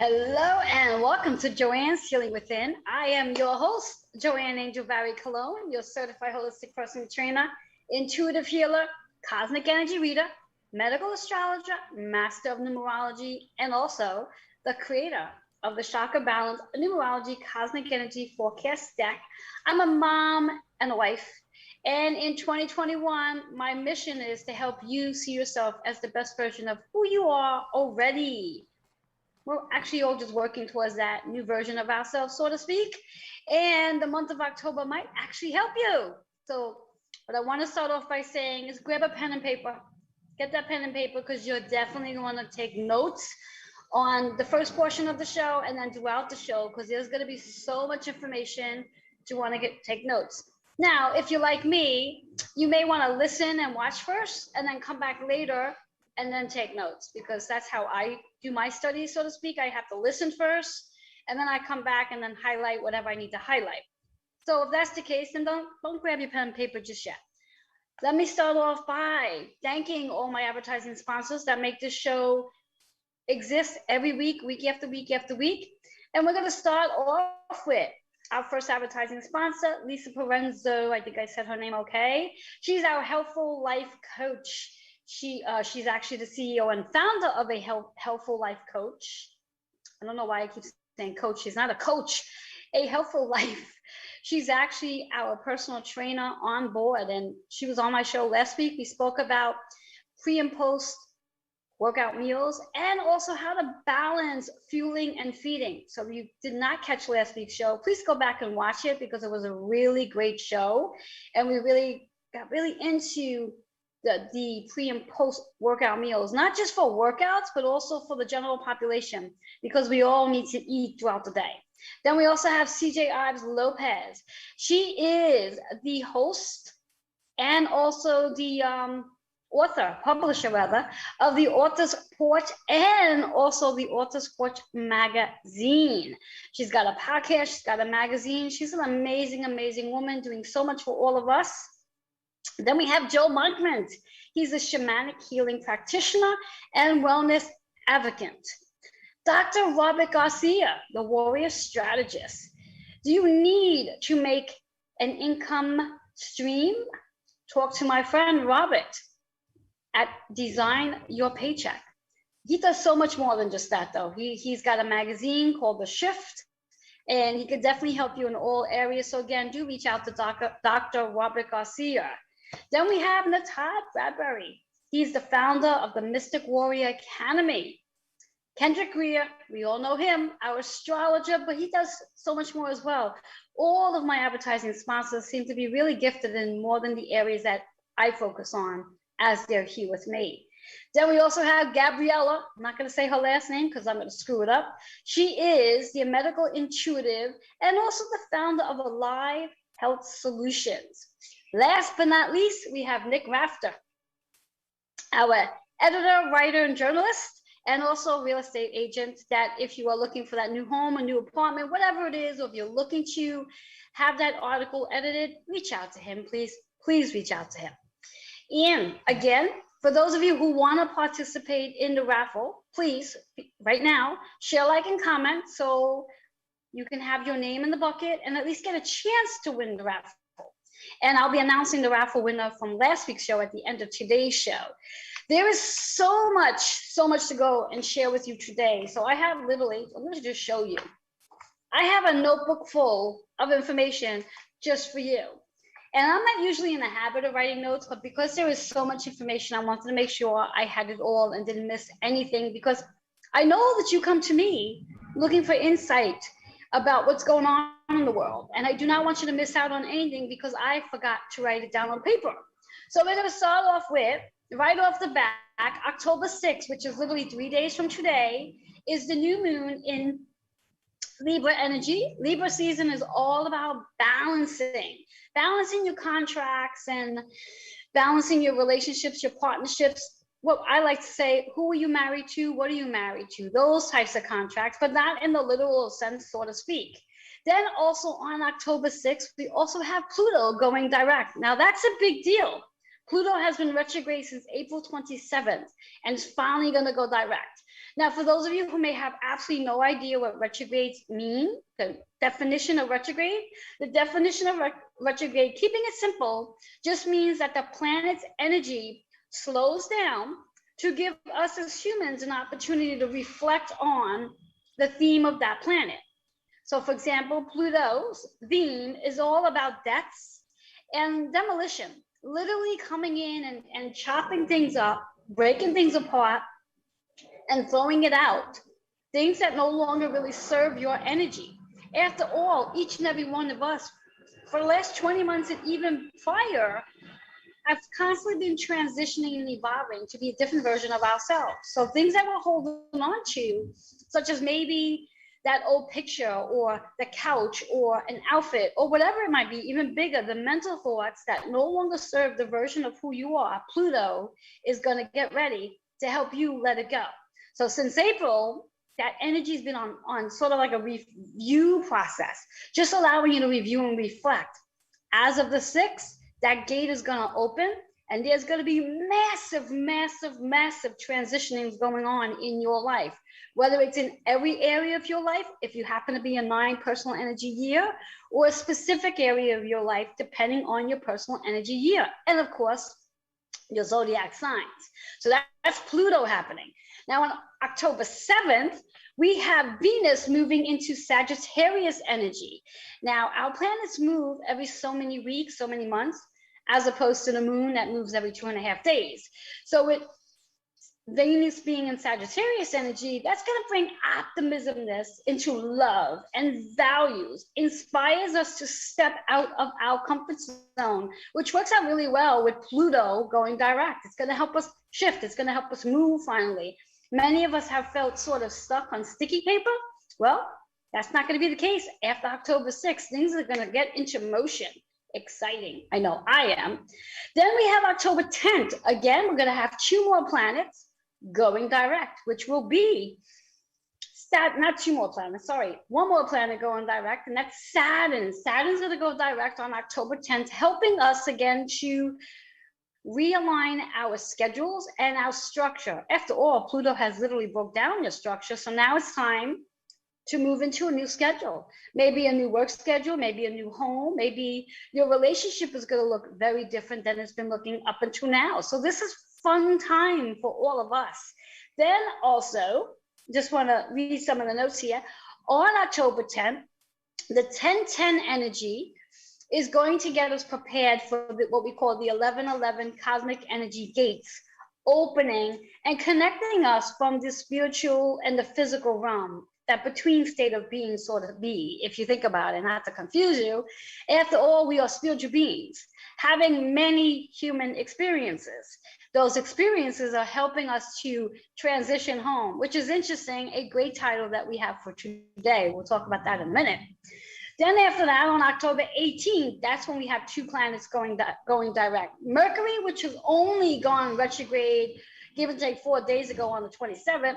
Hello and welcome to Joanne's Healing Within. I am your host, Joanne Angel Barry Cologne, your certified holistic personal trainer, intuitive healer, cosmic energy reader, medical astrologer, master of numerology, and also the creator of the Chakra Balance Numerology Cosmic Energy Forecast Deck. I'm a mom and a wife. And in 2021, my mission is to help you see yourself as the best version of who you are already. We're actually all just working towards that new version of ourselves, so to speak. And the month of October might actually help you. So what I want to start off by saying is grab a pen and paper. Get that pen and paper because you're definitely going to take notes on the first portion of the show and then throughout the show because there's going to be so much information to want to take notes. Now, if you're like me, you may want to listen and watch first and then come back later and then take notes because that's how I do my studies, so to speak. I have to listen first and then I come back and then highlight whatever I need to highlight. So if that's the case, then don't grab your pen and paper just yet. Let me start off by thanking all my advertising sponsors that make this show exist every week, week after week after week. And we're going to start off with our first advertising sponsor, Lisa Parenzo. I think I said her name okay. She's our Healthful Life Coach. She's actually the CEO and founder of a Healthful Life Coach. I don't know why I keep saying coach. She's not a coach, a Healthful Life. She's actually our personal trainer on board. And she was on my show last week. We spoke about pre and post workout meals and also how to balance fueling and feeding. So if you did not catch last week's show, please go back and watch it because it was a really great show. And we really got into the pre and post workout meals, not just for workouts, but also for the general population, because we all need to eat throughout the day. Then we also have CJ Ives Lopez. She is the host and also the publisher of the Author's Porch and also the Author's Porch magazine. She's got a podcast, she's got a magazine. She's an amazing, amazing woman doing so much for all of us. Then we have Joe Markman. He's a shamanic healing practitioner and wellness advocate. Dr. Robert Garcia, the warrior strategist. Do you need to make an income stream? Talk to my friend Robert at Design Your Paycheck. He does so much more than just that, though. He's got a magazine called The Shift, and he could definitely help you in all areas. So again, do reach out to Dr. Robert Garcia. Then we have Natad Bradbury. He's the founder of the Mystic Warrior Academy. Kendrick Greer, we all know him, our astrologer, but he does so much more as well. All of my advertising sponsors seem to be really gifted in more than the areas that I focus on as they're here with me. Then we also have Gabriella. I'm not going to say her last name because I'm going to screw it up. She is the medical intuitive and also the founder of Alive Health Solutions. Last but not least, we have Nick Rafter, our editor, writer, and journalist, and also real estate agent that if you are looking for that new home, a new apartment, whatever it is, or if you're looking to have that article edited, reach out to him, please. Please reach out to him. And again, for those of you who want to participate in the raffle, please, right now, share, like, and comment so you can have your name in the bucket and at least get a chance to win the raffle. And I'll be announcing the raffle winner from last week's show at the end of today's show. There is so much to go and share with you today. So I have literally, I'm going to just show you. I have a notebook full of information just for you. And I'm not usually in the habit of writing notes, but because there is so much information, I wanted to make sure I had it all and didn't miss anything because I know that you come to me looking for insight about what's going on in the world. And I do not want you to miss out on anything because I forgot to write it down on paper. So we're going to start off with, right off the back, October 6th, which is literally 3 days from today, is the new moon in Libra energy. Libra season is all about balancing your contracts and balancing your relationships, your partnerships. What I like to say, who are you married to? What are you married to? Those types of contracts, but not in the literal sense, so to speak. Then also on October 6th, we also have Pluto going direct. Now that's a big deal. Pluto has been retrograde since April 27th and is finally going to go direct. Now, for those of you who may have absolutely no idea what retrogrades mean, the definition of retrograde, retrograde, keeping it simple, just means that the planet's energy slows down to give us as humans an opportunity to reflect on the theme of that planet. So for example, Pluto's theme is all about deaths and demolition, literally coming in and chopping things up, breaking things apart, and throwing it out. Things that no longer really serve your energy. After all, each and every one of us, for the last 20 months and even prior, have constantly been transitioning and evolving to be a different version of ourselves. So things that we're holding on to, such as maybe that old picture or the couch or an outfit or whatever it might be, even bigger, the mental thoughts that no longer serve the version of who you are, Pluto is going to get ready to help you let it go. So since April, that energy's been on sort of like a review process, just allowing you to review and reflect. As of the 6th, that gate is going to open, and there's going to be massive, massive, massive transitionings going on in your life, whether it's in every area of your life, if you happen to be a 9 personal energy year, or a specific area of your life, depending on your personal energy year. And of course, your zodiac signs. So that's Pluto happening. Now on October 7th, we have Venus moving into Sagittarius energy. Now our planets move every so many weeks, so many months, as opposed to the moon that moves every 2.5 days. So with Venus being in Sagittarius energy, that's going to bring optimismness into love and values, inspires us to step out of our comfort zone, which works out really well with Pluto going direct. It's going to help us shift. It's going to help us move finally. Many of us have felt sort of stuck on sticky paper. Well, that's not going to be the case after October 6th. Things are going to get into motion. Exciting. I know I am. Then we have October 10th. Again, we're going to have 2 more planets going direct, which will be not 2 more planets, sorry, 1 more planet going direct, and that's Saturn. Saturn's going to go direct on October 10th, helping us again to realign our schedules and our structure. After all, Pluto has literally broke down your structure, so now it's time to move into a new schedule, maybe a new work schedule, maybe a new home, maybe your relationship is going to look very different than it's been looking up until now. So this is fun time for all of us. Then also, just want to read some of the notes here. On October 10th, the 1010 energy is going to get us prepared for what we call the 1111 cosmic energy gates, opening and connecting us from the spiritual and the physical realm, that between state of being sort of be, if you think about it, not to confuse you. After all, we are spiritual beings having many human experiences. Those experiences are helping us to transition home, which is interesting, a great title that we have for today. We'll talk about that in a minute. Then after that, on October 18th, that's when we have 2 planets going direct. Mercury, which has only gone retrograde, give or take 4 days ago on the 27th,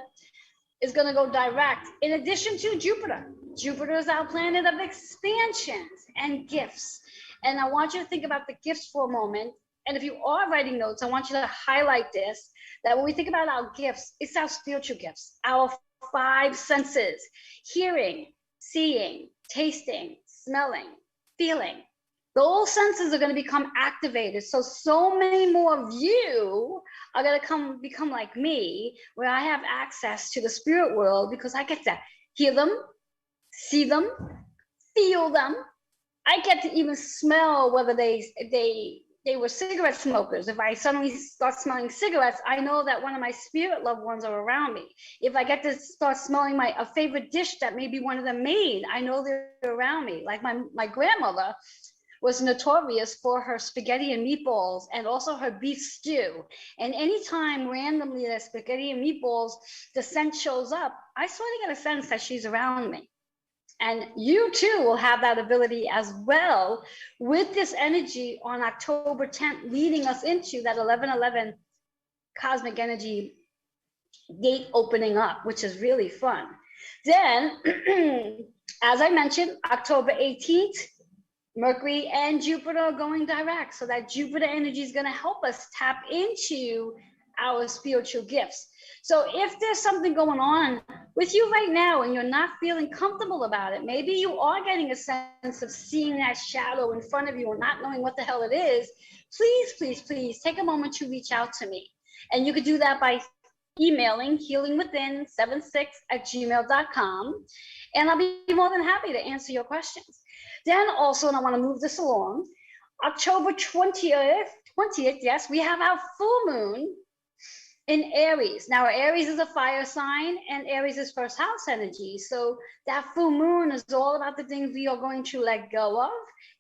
is going to go direct, in addition to Jupiter. Jupiter is our planet of expansions and gifts. And I want you to think about the gifts for a moment. And if you are writing notes, I want you to highlight this, that when we think about our gifts, it's our spiritual gifts, our 5 senses: hearing, seeing, tasting, smelling, feeling. Those senses are going to become activated. So many more of you are going to become like me, where I have access to the spirit world because I get to hear them, see them, feel them. I get to even smell whether they were cigarette smokers. If I suddenly start smelling cigarettes, I know that one of my spirit loved ones are around me. If I get to start smelling a favorite dish that maybe one of them made, I know they're around me. Like my grandmother was notorious for her spaghetti and meatballs and also her beef stew. And anytime randomly that spaghetti and meatballs, the scent shows up, I sort of get a sense that she's around me. And you too will have that ability as well with this energy on October 10th, leading us into that 1111 cosmic energy gate opening up, which is really fun. Then, as I mentioned, October 18th, Mercury and Jupiter are going direct. So that Jupiter energy is going to help us tap into our spiritual gifts. So if there's something going on with you right now and you're not feeling comfortable about it, maybe you are getting a sense of seeing that shadow in front of you and not knowing what the hell it is, please, please, please take a moment to reach out to me. And you could do that by emailing healingwithin76@gmail.com, and I'll be more than happy to answer your questions. Then also, and I want to move this along, October 20th, yes, we have our full moon in Aries. Now, Aries is a fire sign, and Aries is first house energy. So that full moon is all about the things we are going to let go of,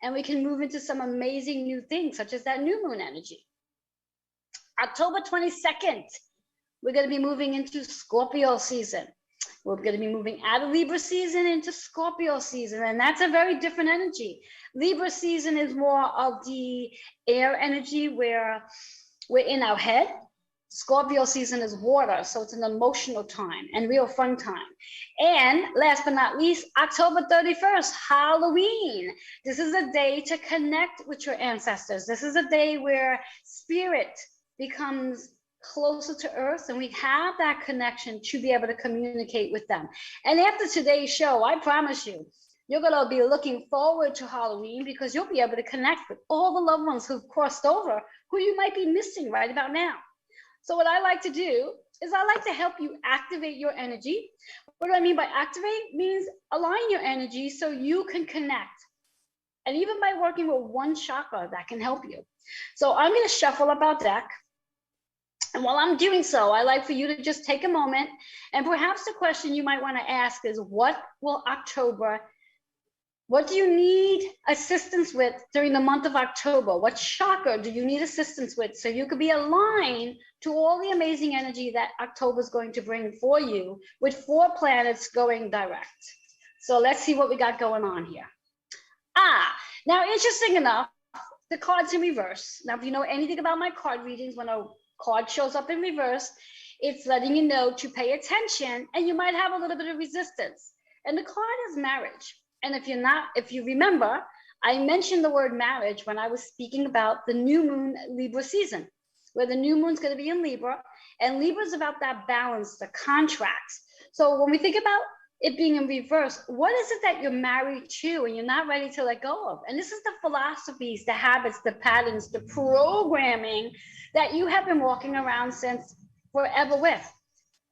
and we can move into some amazing new things, such as that new moon energy. October 22nd, we're going to be moving into Scorpio season. We're going to be moving out of Libra season into Scorpio season, and that's a very different energy. Libra season is more of the air energy where we're in our head. Scorpio season is water, so it's an emotional time and real fun time. And last but not least, October 31st, Halloween. This is a day to connect with your ancestors. This is a day where spirit becomes closer to earth, and we have that connection to be able to communicate with them. And after today's show, I promise you, you're going to be looking forward to Halloween, because you'll be able to connect with all the loved ones who've crossed over, who you might be missing right about now. So what I like to do is I like to help you activate your energy. What do I mean by activate? Means align your energy so you can connect. And even by working with one chakra, that can help you. So I'm going to shuffle up our deck. And while I'm doing so, I like for you to just take a moment, and perhaps the question you might want to ask is, what do you need assistance with during the month of October? What chakra do you need assistance with, so you could be aligned to all the amazing energy that October is going to bring for you, with 4 planets going direct? So let's see what we got going on here. Now, interesting enough, the card's in reverse. Now, if you know anything about my card readings, when a card shows up in reverse, it's letting you know to pay attention, and you might have a little bit of resistance. And the card is marriage. And if you remember, I mentioned the word marriage when I was speaking about the new moon Libra season, where the new moon's going to be in Libra, and Libra is about that balance, the contracts. So when we think about it being in reverse, what is it that you're married to and you're not ready to let go of? And this is the philosophies, the habits, the patterns, the programming that you have been walking around since forever with.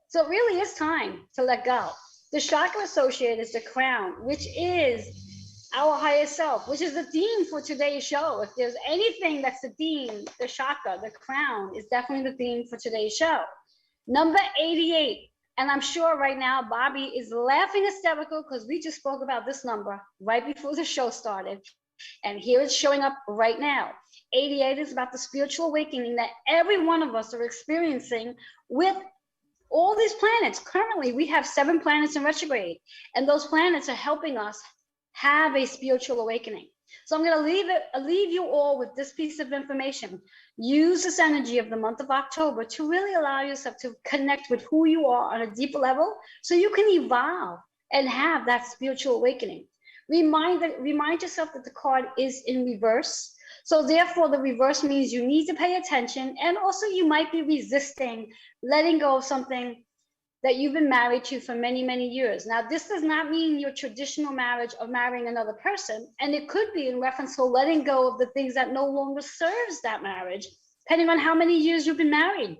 So it really is time to let go. The chakra associated is the crown, which is our higher self, which is the theme for today's show. If there's anything that's the theme, the chakra, the crown is definitely the theme for today's show. Number 88. And I'm sure right now Bobby is laughing hysterical, because we just spoke about this number right before the show started. And here it's showing up right now. 88 is about the spiritual awakening that every one of us are experiencing with all these planets. Currently, we have 7 planets in retrograde, and those planets are helping us have a spiritual awakening. So I'm going to leave you all with this piece of information. Use this energy of the month of October to really allow yourself to connect with who you are on a deeper level, so you can evolve and have that spiritual awakening. Remind yourself that the card is in reverse. So therefore, the reverse means you need to pay attention, and also you might be resisting letting go of something that you've been married to for many, many years. Now, this does not mean your traditional marriage of marrying another person, and it could be in reference to letting go of the things that no longer serves that marriage, depending on how many years you've been married.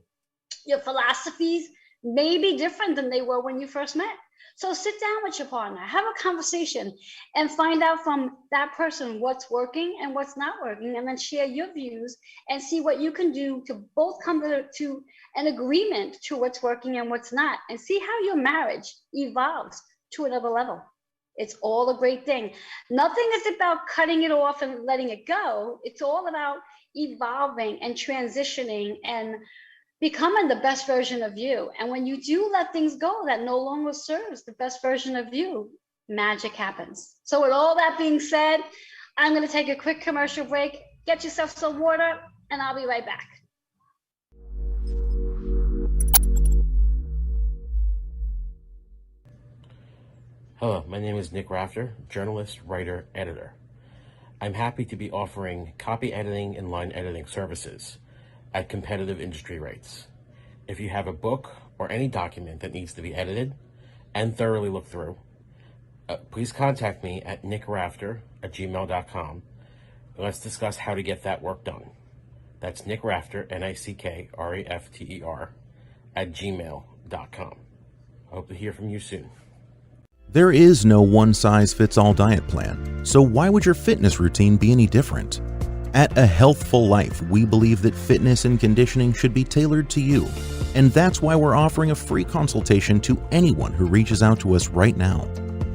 Your philosophies may be different than they were when you first met. So sit down with your partner, have a conversation, and find out from that person what's working and what's not working, and then share your views and see what you can do to both come to an agreement to what's working and what's not, and see how your marriage evolves to another level. It's all a great thing. Nothing is about cutting it off and letting it go. It's all about evolving and transitioning and becoming the best version of you. And when you do let things go that no longer serves the best version of you, magic happens. So with all that being said, I'm going to take a quick commercial break. Get yourself some water, and I'll be right back. Hello, my name is Nick Rafter, journalist, writer, editor. I'm happy to be offering copy editing and line editing services at competitive industry rates. If you have a book or any document that needs to be edited and thoroughly looked through, please contact me at nickrafter@gmail.com. Let's discuss how to get that work done. That's Nick Rafter, NICKRAFTER, @gmail.com. I hope to hear from you soon. There is no one-size-fits-all diet plan, so why would your fitness routine be any different? At A Healthful Life, we believe that fitness and conditioning should be tailored to you, and that's why we're offering a free consultation to anyone who reaches out to us right now.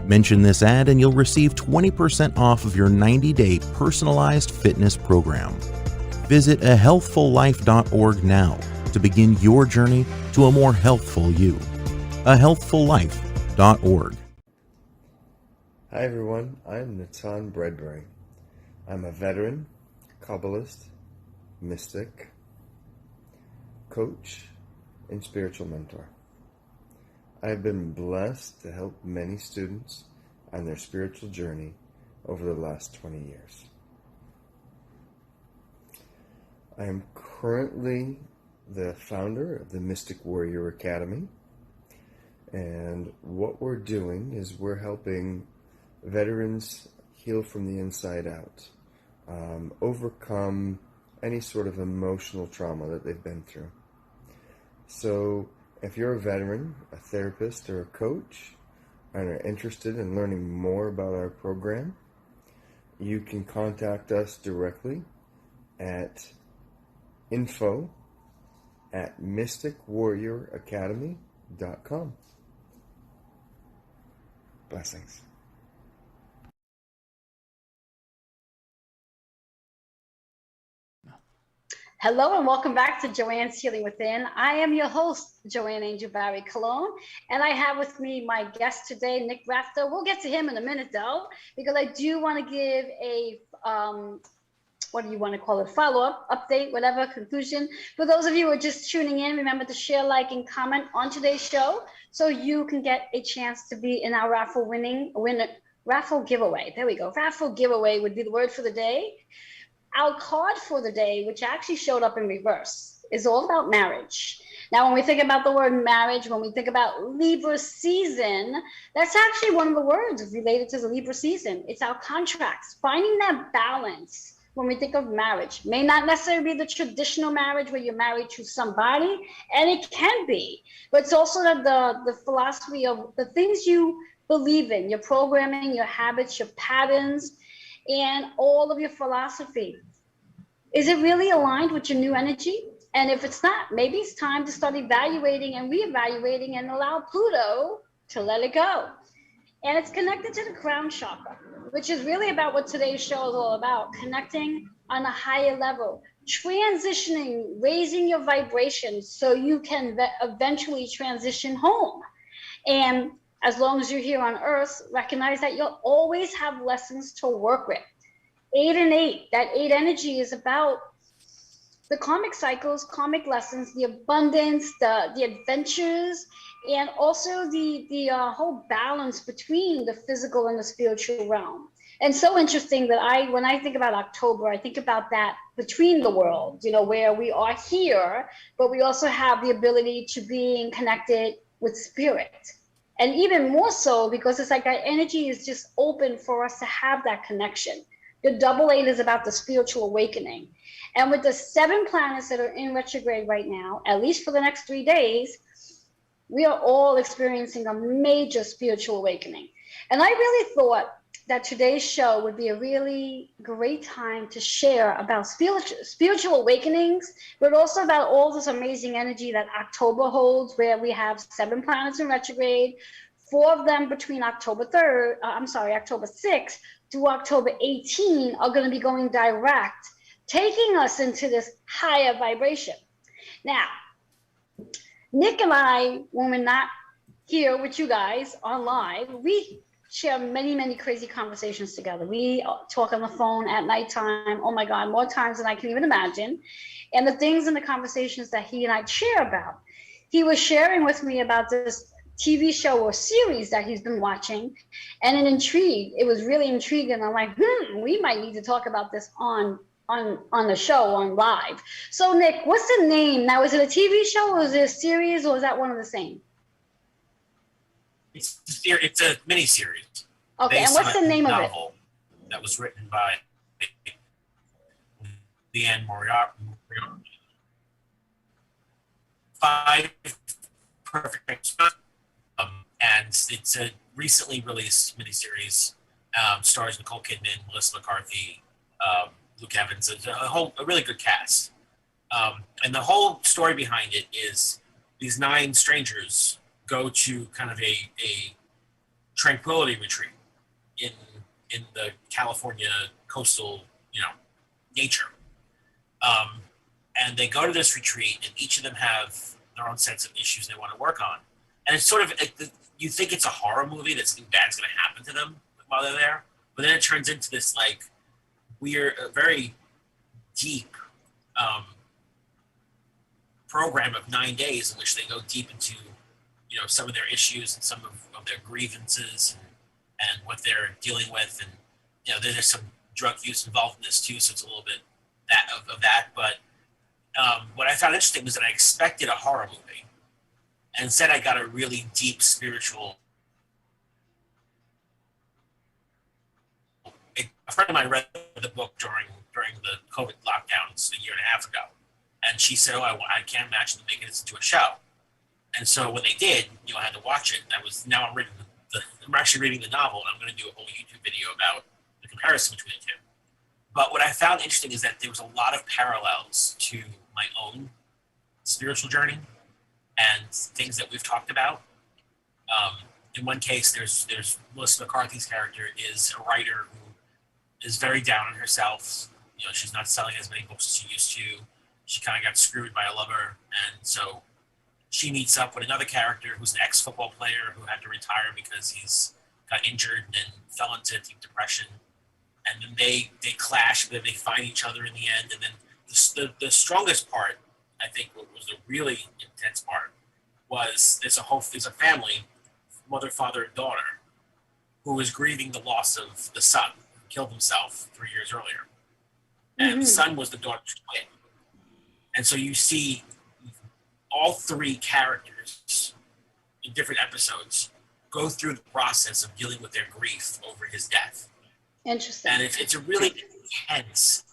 Mention this ad and you'll receive 20% off of your 90-day personalized fitness program. Visit ahealthfullife.org now to begin your journey to a more healthful you. ahealthfullife.org. Hi everyone, I'm Natan Bradbury. I'm a veteran, Kabbalist, mystic, coach, and spiritual mentor. I have been blessed to help many students on their spiritual journey over the last 20 years. I am currently the founder of the Mystic Warrior Academy, and what we're doing is we're helping veterans heal from the inside out, overcome any sort of emotional trauma that they've been through. So if you're a veteran, a therapist, or a coach, and are interested in learning more about our program, you can contact us directly at info@mysticwarrioracademy.com. Blessings. Hello and welcome back to Joanne's Healing Within. I am your host, Joanne Angel Barry Cologne, and I have with me my guest today, Nick Rafter. We'll get to him in a minute though, because I do want to give a, what do you want to call it, follow-up, update, whatever, conclusion. For those of you who are just tuning in, remember to share, like, and comment on today's show so you can get a chance to be in our raffle giveaway. There we go. Raffle giveaway would be the word for the day. Our card for the day, which actually showed up in reverse, is all about marriage. Now, when we think about the word marriage, when we think about Libra season, that's actually one of the words related to the Libra season. It's our contracts, finding that balance when we think of marriage. May not necessarily be the traditional marriage where you're married to somebody, and it can be, but it's also the philosophy of the things you believe in, your programming, your habits, your patterns, and all of your philosophy. Is it really aligned with your new energy? And if it's not, maybe it's time to start evaluating and reevaluating and allow Pluto to let it go. And it's connected to the crown chakra, which is really about what today's show is all about, connecting on a higher level, transitioning, raising your vibration so you can eventually transition home. And as long as you're here on Earth, recognize that you'll always have lessons to work with. 8 and 8, that 8 energy is about the karmic cycles, karmic lessons, the abundance, the adventures, and also the whole balance between the physical and the spiritual realm. And so interesting that when I think about October, I think about that between the worlds, where we are here, but we also have the ability to being connected with spirit. And even more so because it's like that energy is just open for us to have that connection. The double 8 is about the spiritual awakening. And with the 7 planets that are in retrograde right now, at least for the next 3 days, we are all experiencing a major spiritual awakening. And I really thought that today's show would be a really great time to share about spiritual awakenings, but also about all this amazing energy that October holds, where we have 7 planets in retrograde, 4 of them between October 6th through October 18 are going to be going direct, taking us into this higher vibration. Now, Nick and I, when we're not here with you guys on live, we share many, many crazy conversations together. We talk on the phone at nighttime. Oh my God, more times than I can even imagine. And the things and the conversations that he and I share about. He was sharing with me about this TV show or series that he's been watching, and it was really intriguing. I'm like, we might need to talk about this on on the show on live. So Nick, what's the name now? Is it a TV show, or is it a series, or is that one of the same? It's a miniseries. Okay, and what's the name of it? Novel that was written by Leanne Moriarty. 5 perfect, and it's a recently released miniseries. Stars Nicole Kidman, Melissa McCarthy, Luke Evans, a really good cast. And the whole story behind it is these 9 strangers go to kind of a tranquility retreat in the California coastal, nature. And they go to this retreat, and each of them have their own sets of issues they want to work on. And it's sort of, you think it's a horror movie that something bad's going to happen to them while they're there, but then it turns into this like weird, very deep program of 9 days in which they go deep into, some of their issues and some of their grievances and what they're dealing with. And, there's some drug use involved in this too, so it's a little bit of that. But what I found interesting was that I expected a horror movie, and instead I got a really deep spiritual. A friend of mine read the book during the COVID lockdowns a year and a half ago, and she said, "Oh, I can't imagine them making this into a show." And so when they did, I had to watch it. And I'm actually reading the novel, and I'm going to do a whole YouTube video about the comparison between the two. But what I found interesting is that there was a lot of parallels to my own spiritual journey and things that we've talked about. In one case, there's Melissa McCarthy's character is a writer who is very down on herself. She's not selling as many books as she used to. She kind of got screwed by a lover, and so she meets up with another character who's an ex-football player who had to retire because he's got injured and then fell into deep depression. And then they clash, but then they find each other in the end. And then the strongest part, I think, what was the really intense part, was there's a family, mother, father, and daughter, who is grieving the loss of the son who killed himself 3 years earlier. And the son was the daughter's twin. And so you see all 3 characters in different episodes go through the process of dealing with their grief over his death. Interesting. And it's a really intense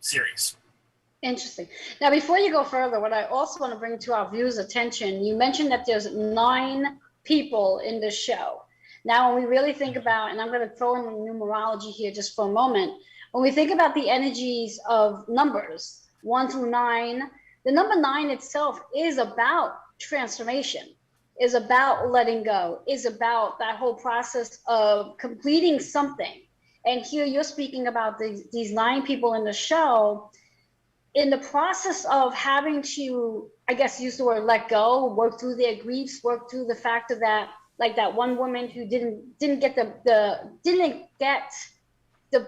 series. Interesting. Now, before you go further, what I also want to bring to our viewers' attention, you mentioned that there's 9 people in the show. Now, when we really think about, and I'm going to throw in numerology here just for a moment, when we think about the energies of numbers, 1 through 9, the number 9 itself is about transformation, is about letting go, is about that whole process of completing something. And here you're speaking about these 9 people in the show, in the process of having to, I guess, use the word let go, work through their griefs, work through the fact of that, like that one woman who didn't get the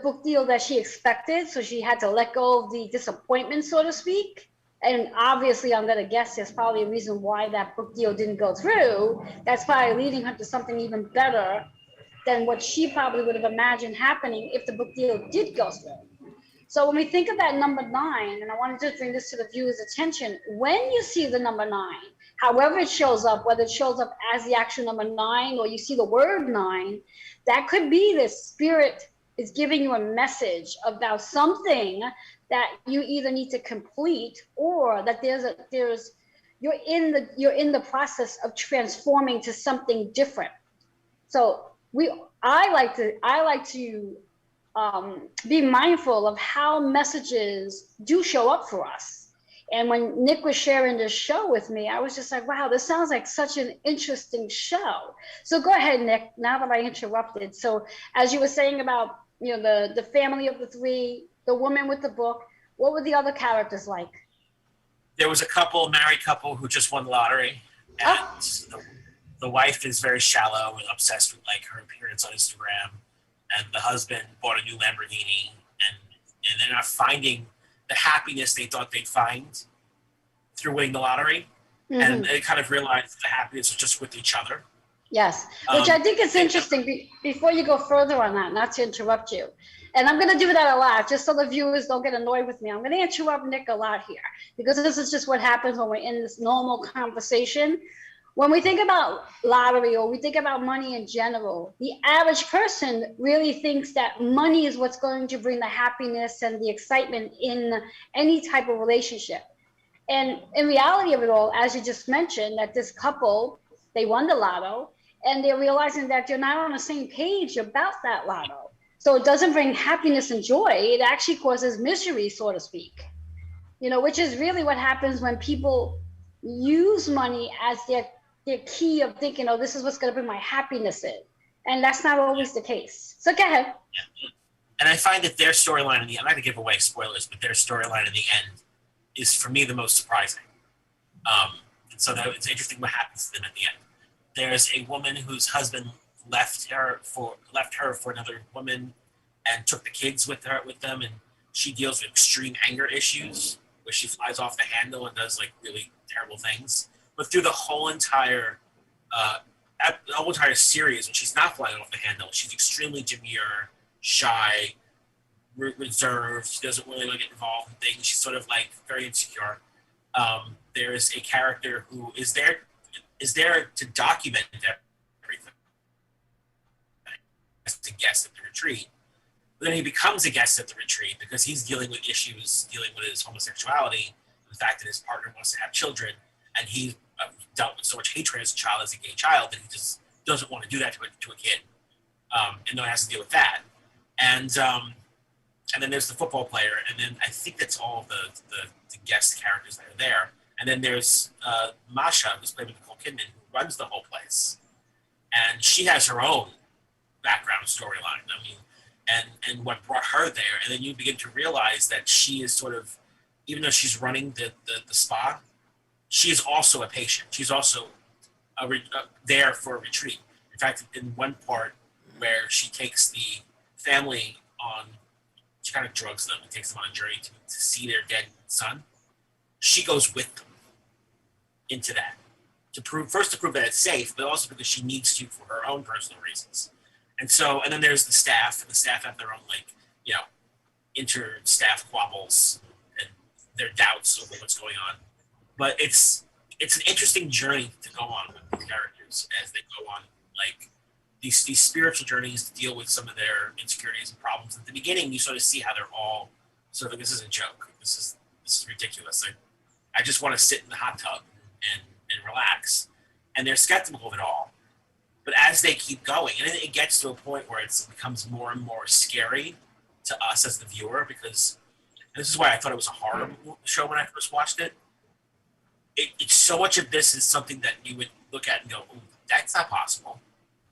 book deal that she expected, so she had to let go of the disappointment, so to speak. And obviously, I'm gonna guess there's probably a reason why that book deal didn't go through. That's probably leading her to something even better than what she probably would have imagined happening if the book deal did go through. So when we think of that number 9, and I wanted to bring this to the viewer's attention, when you see the number 9, however it shows up, whether it shows up as the actual number 9 or you see the word 9, that could be the spirit is giving you a message about something that you either need to complete, or that you're in the process of transforming to something different. So I like to be mindful of how messages do show up for us. And when Nick was sharing this show with me, I was just like, wow, this sounds like such an interesting show. So go ahead, Nick, now that I interrupted. So as you were saying about, the family of the 3, the woman with the book, what were the other characters like? There was a married couple who just won the lottery. And the wife is very shallow and obsessed with like her appearance on Instagram. And the husband bought a new Lamborghini, and they're not finding the happiness they thought they'd find through winning the lottery. Mm-hmm. And they kind of realized the happiness was just with each other. Yes, which I think is interesting. Before you go further on that, not to interrupt you, and I'm going to do that a lot, just so the viewers don't get annoyed with me. I'm going to interrupt Nick a lot here, because this is just what happens when we're in this normal conversation. When we think about lottery, or we think about money in general, the average person really thinks that money is what's going to bring the happiness and the excitement in any type of relationship. And in reality of it all, as you just mentioned, that this couple, they won the lotto, and they're realizing that they're not on the same page about that lotto. So it doesn't bring happiness and joy. It actually causes misery, so to speak. You know, which is really what happens when people use money as their key of thinking, oh, this is what's going to bring my happiness in. And that's not always the case. So go ahead. Yeah. And I find that their storyline I'm not going to give away spoilers, but their storyline in the end is, for me, the most surprising. And so it's interesting what happens to them at the end. There's a woman whose husband left her for another woman and took the kids with them, and she deals with extreme anger issues where she flies off the handle and does like really terrible things. But through the whole entire series, when she's not flying off the handle, she's extremely demure, shy, reserved. She doesn't really like get involved in things. She's sort of like very insecure. There's a character who is there to document everything as a guest at the retreat. But then he becomes a guest at the retreat because he's dealing with issues, dealing with his homosexuality, the fact that his partner wants to have children, and he dealt with so much hatred as a child, as a gay child, that he just doesn't want to do that to a kid, and then has to deal with that. And then there's the football player, and then I think that's all the guest characters that are there. And then there's Masha, who's played by Nicole Kidman, who runs the whole place, and she has her own background storyline. I mean, and what brought her there, and then you begin to realize that she is sort of, even though she's running the spa, she is also a patient. She's also there for a retreat. In fact, in one part where she takes the family on, she kind of drugs them and takes them on a journey to see their dead son, she goes with them into that to prove that it's safe, but also because she needs to for her own personal reasons. And then there's the staff, and the staff have their own, like, you know, inter-staff squabbles and their doubts over what's going on. But it's an interesting journey to go on with the characters as they go on, like these spiritual journeys to deal with some of their insecurities and problems. At the beginning, you sort of see how they're all sort of like, this is a joke. This is ridiculous. I just want to sit in the hot tub and relax. And they're skeptical of it all. But as they keep going, and it gets to a point where it becomes more and more scary to us as the viewer, because, and this is why I thought it was a horror show when I first watched it. It's so much of this is something that you would look at and go, oh, that's not possible.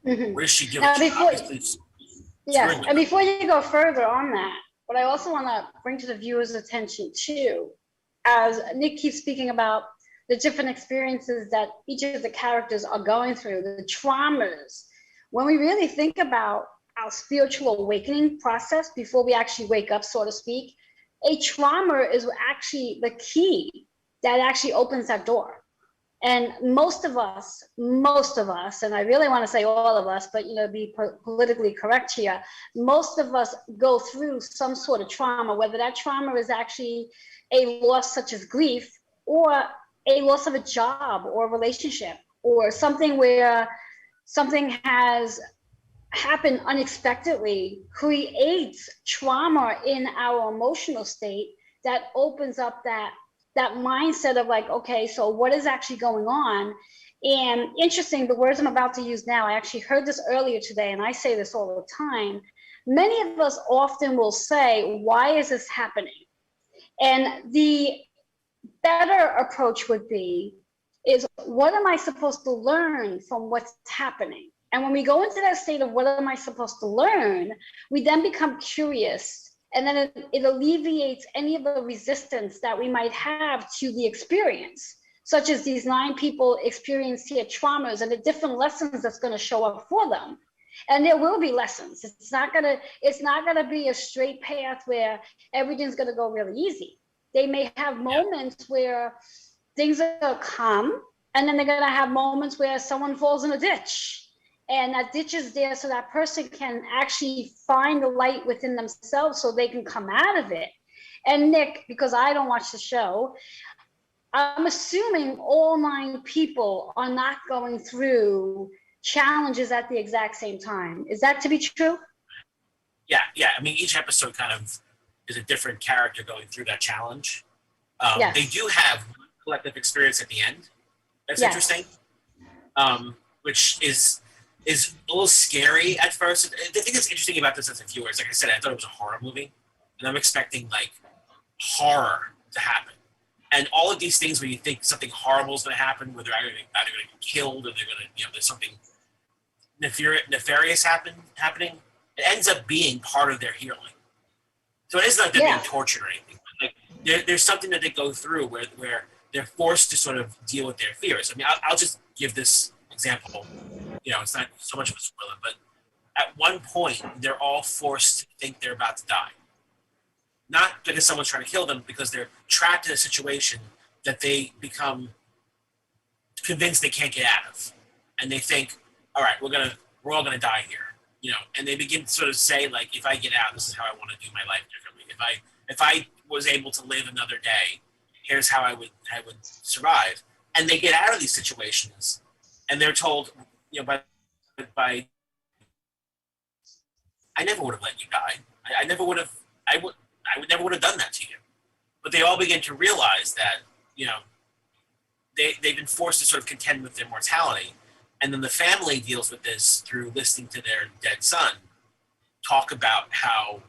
Mm-hmm. Where does she give it? Yes, and before you go further on that, what I also want to bring to the viewer's attention too, as Nick keeps speaking about the different experiences that each of the characters are going through, the traumas. When we really think about our spiritual awakening process before we actually wake up, so to speak, a trauma is actually the key that actually opens that door. And most of us, and I really want to say all of us, but, you know, be politically correct here, most of us go through some sort of trauma, whether that trauma is actually a loss such as grief, or a loss of a job or a relationship, or something where something has happened unexpectedly, creates trauma in our emotional state that opens up that mindset of like, okay, so what is actually going on? And interesting, the words I'm about to use now, I actually heard this earlier today, and I say this all the time. Many of us often will say, why is this happening? And the better approach would be, is what am I supposed to learn from what's happening? And when we go into that state of what am I supposed to learn, we then become curious. And then it alleviates any of the resistance that we might have to the experience, such as these 9 people experience here traumas and the different lessons that's going to show up for them. And there will be lessons. It's not gonna be a straight path where everything's gonna go really easy. They may have moments where things are calm, and then they're gonna have moments where someone falls in a ditch, And that ditch is there so that person can actually find the light within themselves so they can come out of it. And Nick, because I don't watch the show, I'm assuming all 9 people are not going through challenges at the exact same time. Is that to be true? Yeah. I mean, each episode kind of is a different character going through that challenge. Yes. They do have collective experience at the end. That's interesting. Which is a little scary at first. The thing that's interesting about this as a viewer is, like I said, I thought it was a horror movie, and I'm expecting like horror to happen. And all of these things where you think something horrible is going to happen, where they're either going to get killed or they're going to, there's something nefarious happening, it ends up being part of their healing. So it isn't like they're being tortured or anything. Like there's something that they go through where they're forced to sort of deal with their fears. I mean, I'll just give this example. It's not so much of a spoiler, but at one point, they're all forced to think they're about to die. Not because someone's trying to kill them, because they're trapped in a situation that they become convinced they can't get out of. And they think, all right, we're all gonna die here. And they begin to sort of say, like, if I get out, this is how I want to do my life differently. If I was able to live another day, here's how I would survive. And they get out of these situations, and they're told, by I never would have let you die. I would never would have done that to you. But they all begin to realize that, they've been forced to sort of contend with their mortality. And then the family deals with this through listening to their dead son talk about how,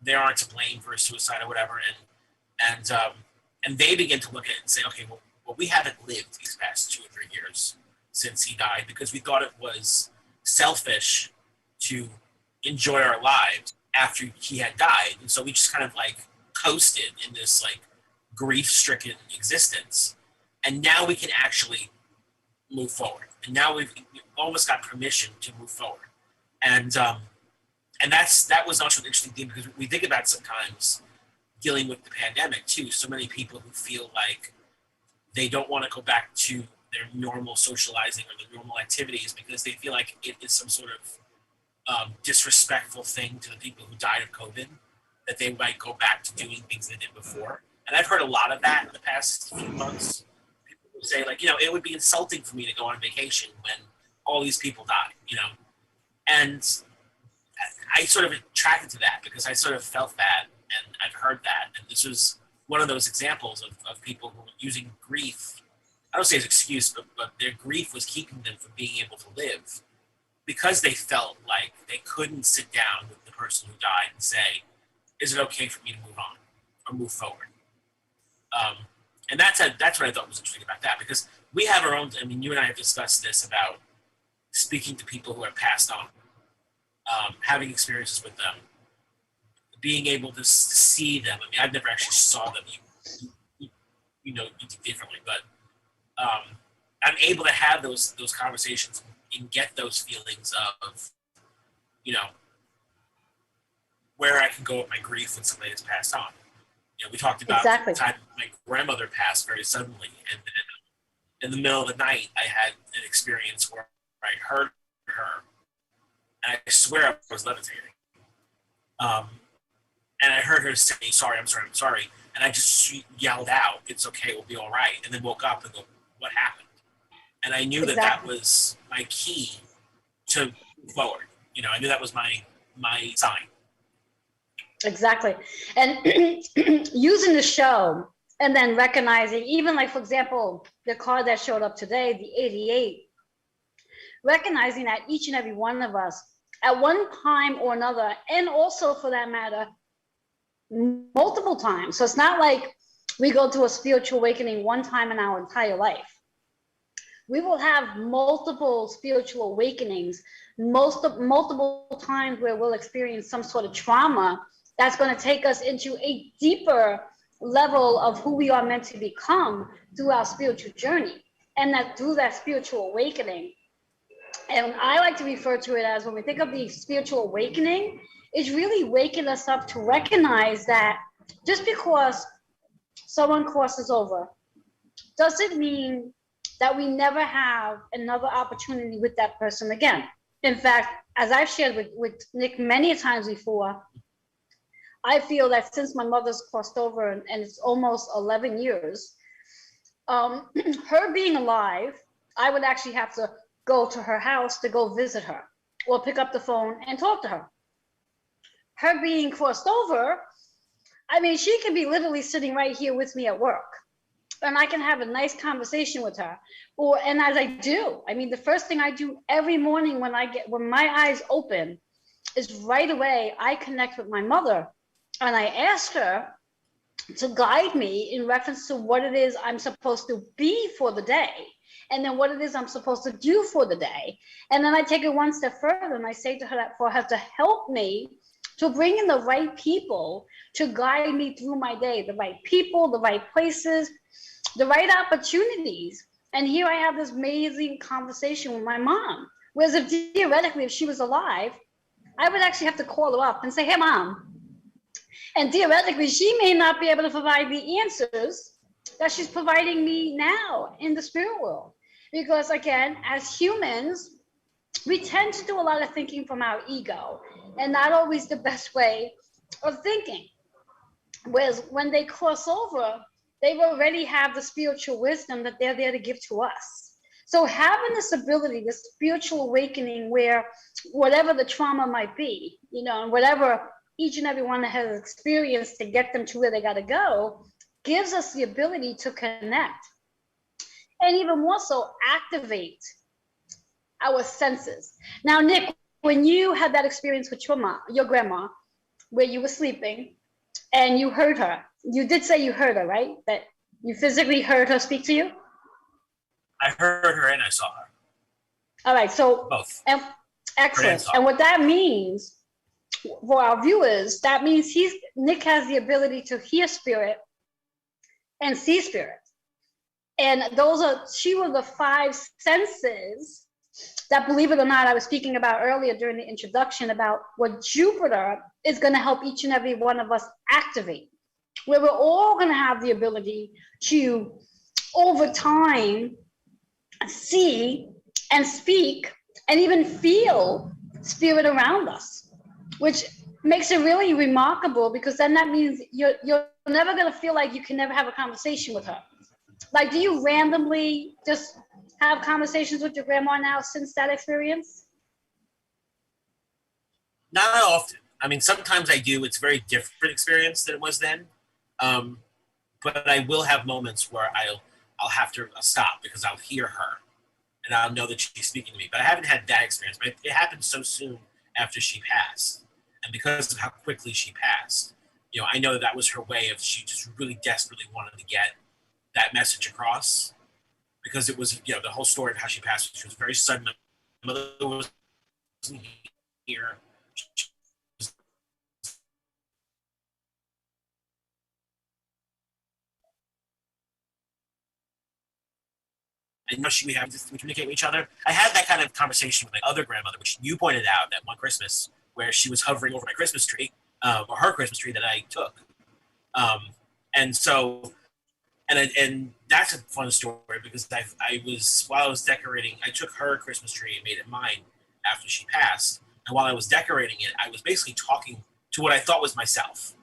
they aren't to blame for a suicide or whatever. And they begin to look at it and say, okay, well, we haven't lived these past 2 or 3 years since he died because we thought it was selfish to enjoy our lives after he had died. And so we just kind of like coasted in this like grief-stricken existence. And now we can actually move forward. And now we've almost got permission to move forward. And that was also an interesting thing, because we think about sometimes dealing with the pandemic too. So many people who feel like they don't want to go back to their normal socializing or their normal activities because they feel like it is some sort of disrespectful thing to the people who died of COVID, that they might go back to doing things they did before. And I've heard a lot of that in the past few months. People who say, like, it would be insulting for me to go on vacation when all these people died, And I sort of attracted to that because I sort of felt that, and I've heard that. And this was one of those examples of people who were using grief, I don't say as excuse, but their grief was keeping them from being able to live, because they felt like they couldn't sit down with the person who died and say, is it okay for me to move on or move forward? And that's what I thought was interesting about that, because we have our own, I mean, you and I have discussed this about speaking to people who have passed on, having experiences with them, being able to see them. I mean, I've never actually saw them. You do differently, but I'm able to have those conversations and get those feelings of, where I can go with my grief when somebody has passed on. We talked about the time my grandmother passed very suddenly, and then in the middle of the night, I had an experience where I heard her, and I swear I was levitating. And I heard her say, I'm sorry. And I just yelled out, it's okay, we'll be all right. And then woke up and go, what happened? And I knew that was my key to move forward. I knew that was my sign. Exactly. And using the show and then recognizing, even like, for example, the car that showed up today, the 88, recognizing that each and every one of us at one time or another, and also for that matter, multiple times. So it's not like we go through a spiritual awakening one time in our entire life. We will have multiple spiritual awakenings, multiple times where we'll experience some sort of trauma that's going to take us into a deeper level of who we are meant to become through our spiritual journey. And that through that spiritual awakening, and I like to refer to it as, when we think of the spiritual awakening, it's really waking us up to recognize that just because someone crosses over doesn't mean that we never have another opportunity with that person again. In fact, as I've shared with Nick many times before, I feel that since my mother's crossed over and it's almost 11 years, her being alive, I would actually have to go to her house to go visit her or pick up the phone and talk to her. Her being crossed over, I mean, she can be literally sitting right here with me at work and I can have a nice conversation with her. And as I do, I mean, the first thing I do every morning when my eyes open is right away, I connect with my mother and I ask her to guide me in reference to what it is I'm supposed to be for the day, and then what it is I'm supposed to do for the day. And then I take it one step further and I say to her that for her to help me to bring in the right people to guide me through my day, the right people, the right places, the right opportunities. And here I have this amazing conversation with my mom. Whereas if theoretically, if she was alive, I would actually have to call her up and say, hey, Mom. And theoretically, she may not be able to provide the answers that she's providing me now in the spirit world. Because again, as humans, we tend to do a lot of thinking from our ego and not always the best way of thinking. Whereas when they cross over, they already have the spiritual wisdom that they're there to give to us. So having this ability, this spiritual awakening where whatever the trauma might be, and whatever each and every one has experienced to get them to where they got to go, gives us the ability to connect and even more so activate our senses. Now, Nick, when you had that experience with your grandma, where you were sleeping and you heard her, you did say you heard her, right? That you physically heard her speak to you? I heard her and I saw her. All right, so both. Excellent. And what that means for our viewers, that means Nick has the ability to hear spirit and see spirit. And she were the 5 senses that, believe it or not, I was speaking about earlier during the introduction about what Jupiter is going to help each and every one of us activate, where we're all going to have the ability to, over time, see and speak and even feel spirit around us, which makes it really remarkable, because then that means you're never going to feel like you can never have a conversation with her. Like, do you randomly just have conversations with your grandma now since that experience? Not often. I mean, sometimes I do. It's a very different experience than it was then. But I will have moments where I'll have to stop because I'll hear her and I'll know that she's speaking to me. But I haven't had that experience. But it happened so soon after she passed. And because of how quickly she passed, I know that was her way of, she just really desperately wanted to get that message across, because it was, the whole story of how she passed, she was very sudden. My mother wasn't here. And now we have to communicate with each other. I had that kind of conversation with my other grandmother, which you pointed out that one Christmas, where she was hovering over my Christmas tree, or her Christmas tree that I took. And that's a fun story, because while I was decorating, I took her Christmas tree and made it mine after she passed. And while I was decorating it, I was basically talking to what I thought was myself.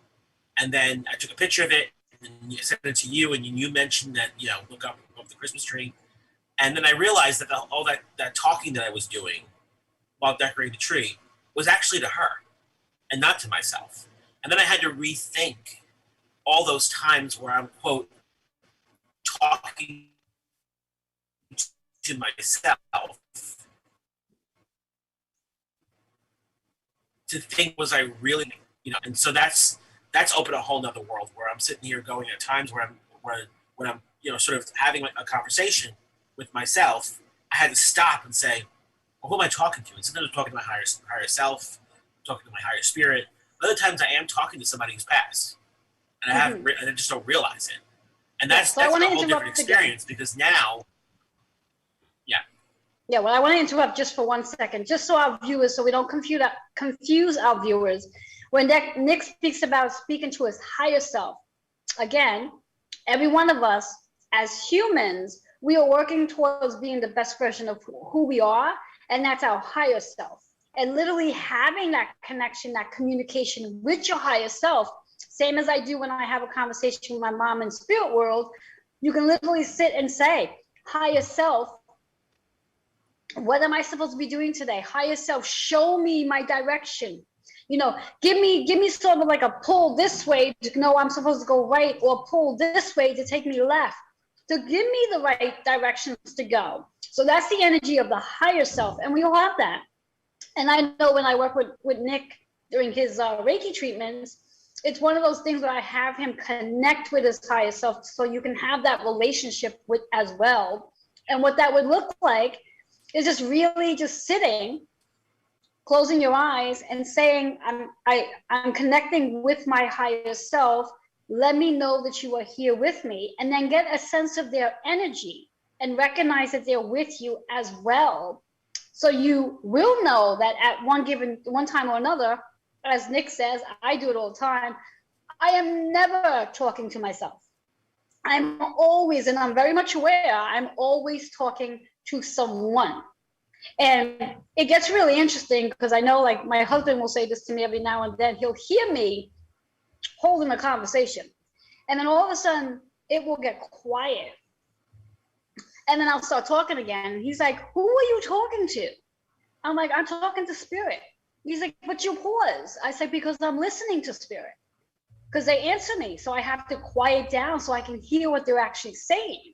And then I took a picture of it and sent it to you, and you mentioned that, look up above the Christmas tree. And then I realized that all that talking that I was doing while decorating the tree was actually to her and not to myself. And then I had to rethink all those times where I'm, quote, talking to myself, to think, was I really, and so that's opened a whole nother world where I'm sitting here going at times where when I'm sort of having a conversation with myself, I had to stop and say, well, who am I talking to? And sometimes I'm talking to my higher self, talking to my higher spirit. Other times I am talking to somebody who's passed, and I just don't realize it. And that's a whole different experience, because now, Yeah, well, I want to interrupt just for 1 second, just so our viewers, so we don't confuse our viewers. When Nick speaks about speaking to his higher self, again, every one of us as humans, we are working towards being the best version of who we are, and that's our higher self. And literally having that connection, that communication with your higher self, same as I do when I have a conversation with my mom in spirit world, you can literally sit and say, higher self, what am I supposed to be doing today? Higher self, show me my direction. You know, give me sort of like a pull this way to know I'm supposed to go right, or pull this way to take me left. To give me the right directions to go. So that's the energy of the higher self, and we all have that. And I know when I work with Nick during his Reiki treatments, it's one of those things where I have him connect with his higher self, so you can have that relationship with as well. And what that would look like is just really just sitting, closing your eyes and saying, I'm connecting with my higher self. Let me know that you are here with me, and then get a sense of their energy and recognize that they're with you as well. So you will know that at one time or another, as Nick says, I do it all the time, I am never talking to myself. I'm always, and I'm very much aware, I'm always talking to someone. And it gets really interesting because I know, like, my husband will say this to me every now and then. He'll hear me holding a conversation, and then all of a sudden it will get quiet, and then I'll start talking again, and he's like, who are you talking to? I'm like, I'm talking to spirit. He's like, but you pause. I said, because I'm listening to spirit, because they answer me, so I have to quiet down so I can hear what they're actually saying.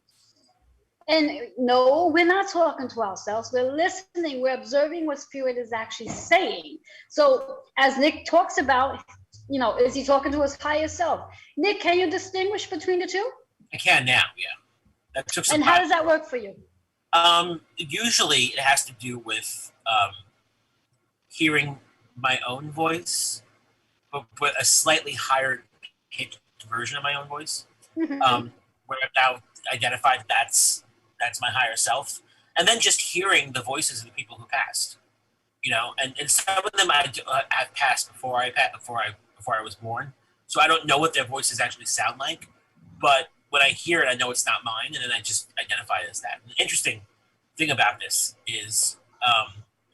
And no, we're not talking to ourselves. We're listening. We're observing what spirit is actually saying. So as Nick talks about, you know, is he talking to his higher self? Nick, can you distinguish between the two? I can now, yeah. That took some And time. how does that work for you? Usually it has to do with hearing my own voice, but a slightly higher pitched version of my own voice. Where I've now identified that's my higher self. And then just hearing the voices of the people who passed, you know, and some of them have passed before I was born. So I don't know what their voices actually sound like, but when I hear it, I know it's not mine, and then I just identify it as that. The interesting thing about this is I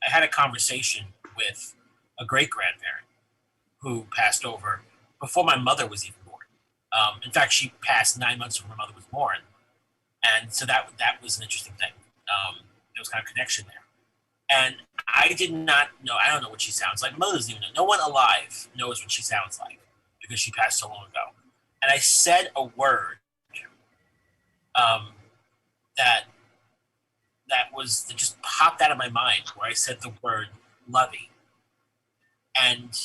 had a conversation with a great-grandparent who passed over before my mother was even born. In fact, she passed 9 months before my mother was born. And so that was an interesting thing. There was kind of connection there. And I did not know, I don't know what she sounds like. My mother doesn't even know. No one alive knows what she sounds like because she passed so long ago. And I said a word that just popped out of my mind, where I said the word lovey. And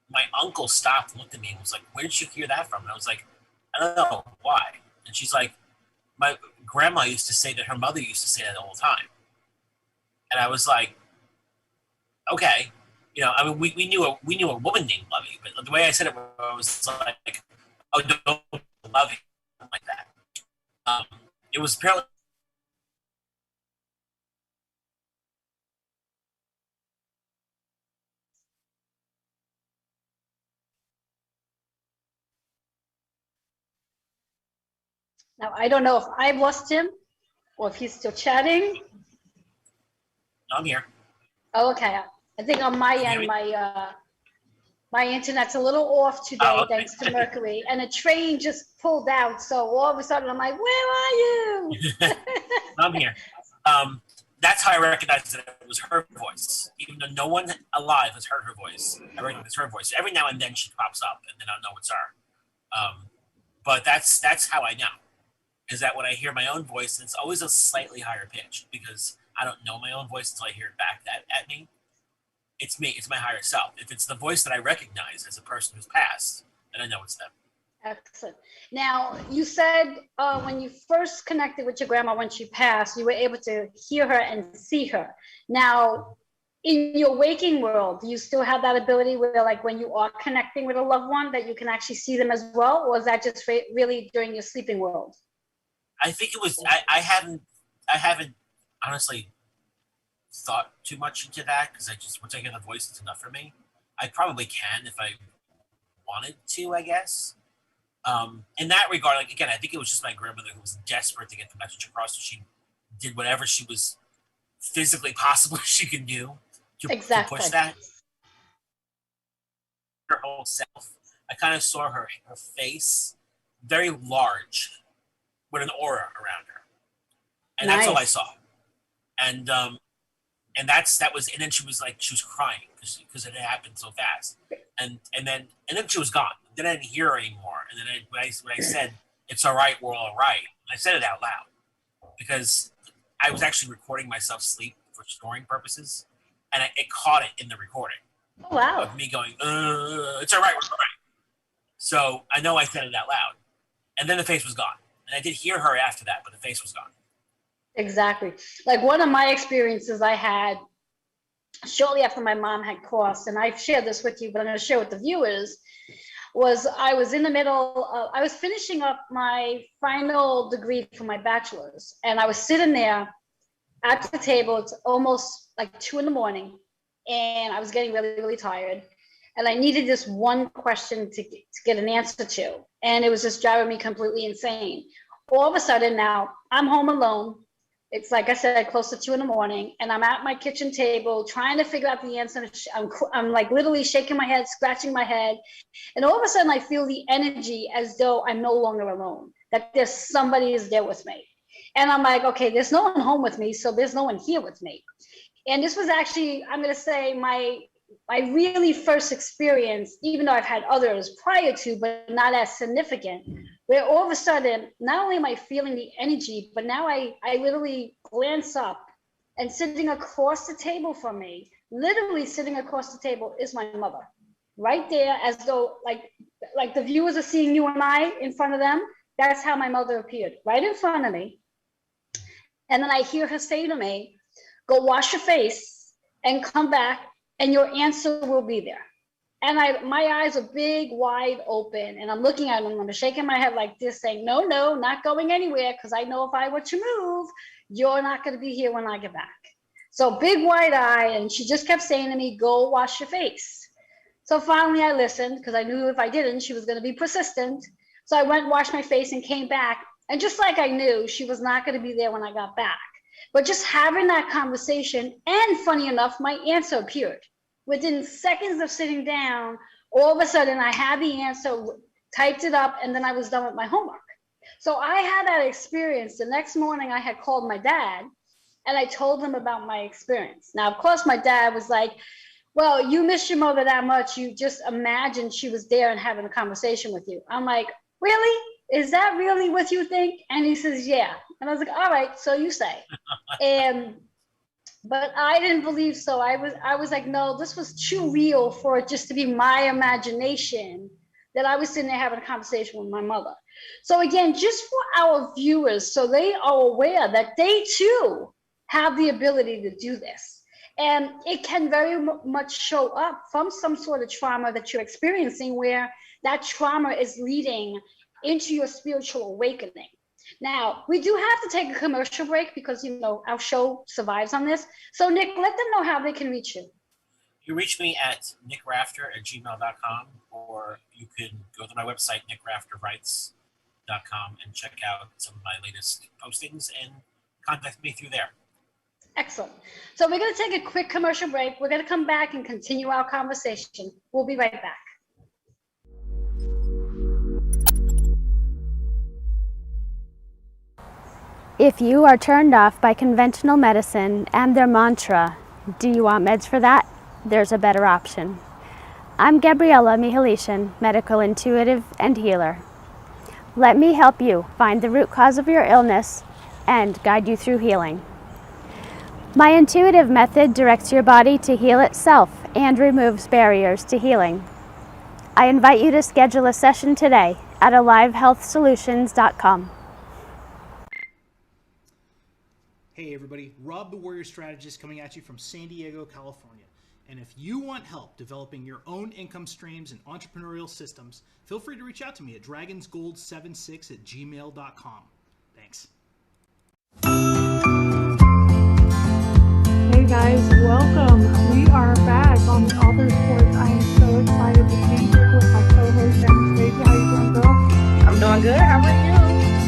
my uncle stopped and looked at me and was like, where did you hear that from? And I was like, I don't know, why? And she's like, my grandma used to say that her mother used to say that all the time. And I was like, okay. You know, I mean, we knew a woman named Lovey, but the way I said it was like, oh, don't Lovey, like that. It was apparently Now, I don't know if I've lost him or if he's still chatting. I'm here. Oh, okay. I think on my end, my internet's a little off today, Oh, okay. thanks to Mercury, and a train just pulled out. So all of a sudden, I'm like, where are you? I'm here. That's how I recognized that it was her voice. Even though no one alive has heard her voice, I recognize it's her voice. Every now and then she pops up, and then I'll know it's her. But that's how I know. Is that when I hear my own voice, it's always a slightly higher pitch, because I don't know my own voice until I hear it back at me. It's me. It's my higher self. If it's the voice that I recognize as a person who's passed, then I know it's them. Excellent. Now, you said when you first connected with your grandma when she passed, you were able to hear her and see her. Now, in your waking world, do you still have that ability where, like, when you are connecting with a loved one, that you can actually see them as well? Or is that just really during your sleeping world? I think it was. I haven't honestly thought too much into that, because once I hear the voice, it's enough for me. I probably can if I wanted to, I guess. In that regard, like again, I think it was just my grandmother who was desperate to get the message across, so she did whatever she was physically possible she could do to push that. Her whole self, I kind of saw her face very large with an aura around her, and that's all I saw. And that was, and then she was crying because it had happened so fast, and then she was gone. Then I didn't hear her anymore. And then when I said, "It's all right, we're all right," I said it out loud because I was actually recording myself sleep for snoring purposes, and it caught it in the recording. Oh, wow! Of me going, "It's all right, we're all right." So I know I said it out loud, and then the face was gone, and I did hear her after that, but the face was gone. Exactly. Like one of my experiences I had shortly after my mom had crossed, and I've shared this with you, but I'm going to share with the viewers, was I was in the middle of, I was finishing up my final degree for my bachelor's, and I was sitting there at the table. It's almost like 2 a.m, and I was getting really, really tired. And I needed this one question to get an answer to. And it was just driving me completely insane. All of a sudden now, I'm home alone. It's like I said, close to 2 a.m, and I'm at my kitchen table trying to figure out the answer. I'm like literally shaking my head, scratching my head. And all of a sudden I feel the energy as though I'm no longer alone, that there's somebody is there with me. And I'm like, okay, there's no one home with me, so there's no one here with me. And this was actually, I'm going to say, my really first experience, even though I've had others prior to, but not as significant, where all of a sudden, not only am I feeling the energy, but now I literally glance up, and sitting across the table from me, literally sitting across the table, is my mother. Right there, as though like the viewers are seeing you and I in front of them. That's how my mother appeared, right in front of me. And then I hear her say to me, "Go wash your face and come back, and your answer will be there." And my eyes are big, wide open, and I'm looking at them. I'm shaking my head like this, saying, no, not going anywhere, because I know if I were to move, you're not going to be here when I get back. So big, wide eye, and she just kept saying to me, "Go wash your face." So finally I listened, because I knew if I didn't, she was going to be persistent. So I went, washed my face, and came back. And just like I knew, she was not going to be there when I got back. But just having that conversation, and funny enough, my answer appeared. Within seconds of sitting down, all of a sudden I had the answer, typed it up, and then I was done with my homework. So I had that experience. The next morning I had called my dad, and I told him about my experience. Now, of course, my dad was like, "Well, you miss your mother that much, you just imagined she was there and having a conversation with you." I'm like, "Really? Is that really what you think?" And he says, "Yeah." And I was like, "All right, so you say." But I didn't believe so. I was like, no, this was too real for it just to be my imagination, that I was sitting there having a conversation with my mother. So again, just for our viewers, so they are aware that they too have the ability to do this. And it can very much show up from some sort of trauma that you're experiencing, where that trauma is leading into your spiritual awakening. Now, we do have to take a commercial break because, our show survives on this. So, Nick, let them know how they can reach you. You reach me at nickrafter@gmail.com, or you can go to my website, nickrafterwrites.com, and check out some of my latest postings and contact me through there. Excellent. So we're going to take a quick commercial break. We're going to come back and continue our conversation. We'll be right back. If you are turned off by conventional medicine and their mantra, "Do you want meds for that?" there's a better option. I'm Gabriella Mihalician, medical intuitive and healer. Let me help you find the root cause of your illness and guide you through healing. My intuitive method directs your body to heal itself and removes barriers to healing. I invite you to schedule a session today at alivehealthsolutions.com. Hey everybody, Rob the Warrior Strategist coming at you from San Diego, California. And if you want help developing your own income streams and entrepreneurial systems, feel free to reach out to me at dragonsgold76@gmail.com. Thanks. Hey guys, welcome. We are back on Author Sports. I am so excited to be here with my co-host Anastasia. How you doing, girl? good. How are you?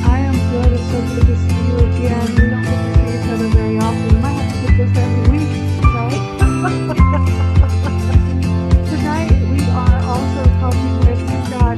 I am good. It's so good to see you again. We don't get to see each other very often. We might have to do this every week, Tonight we are also helping with, we've got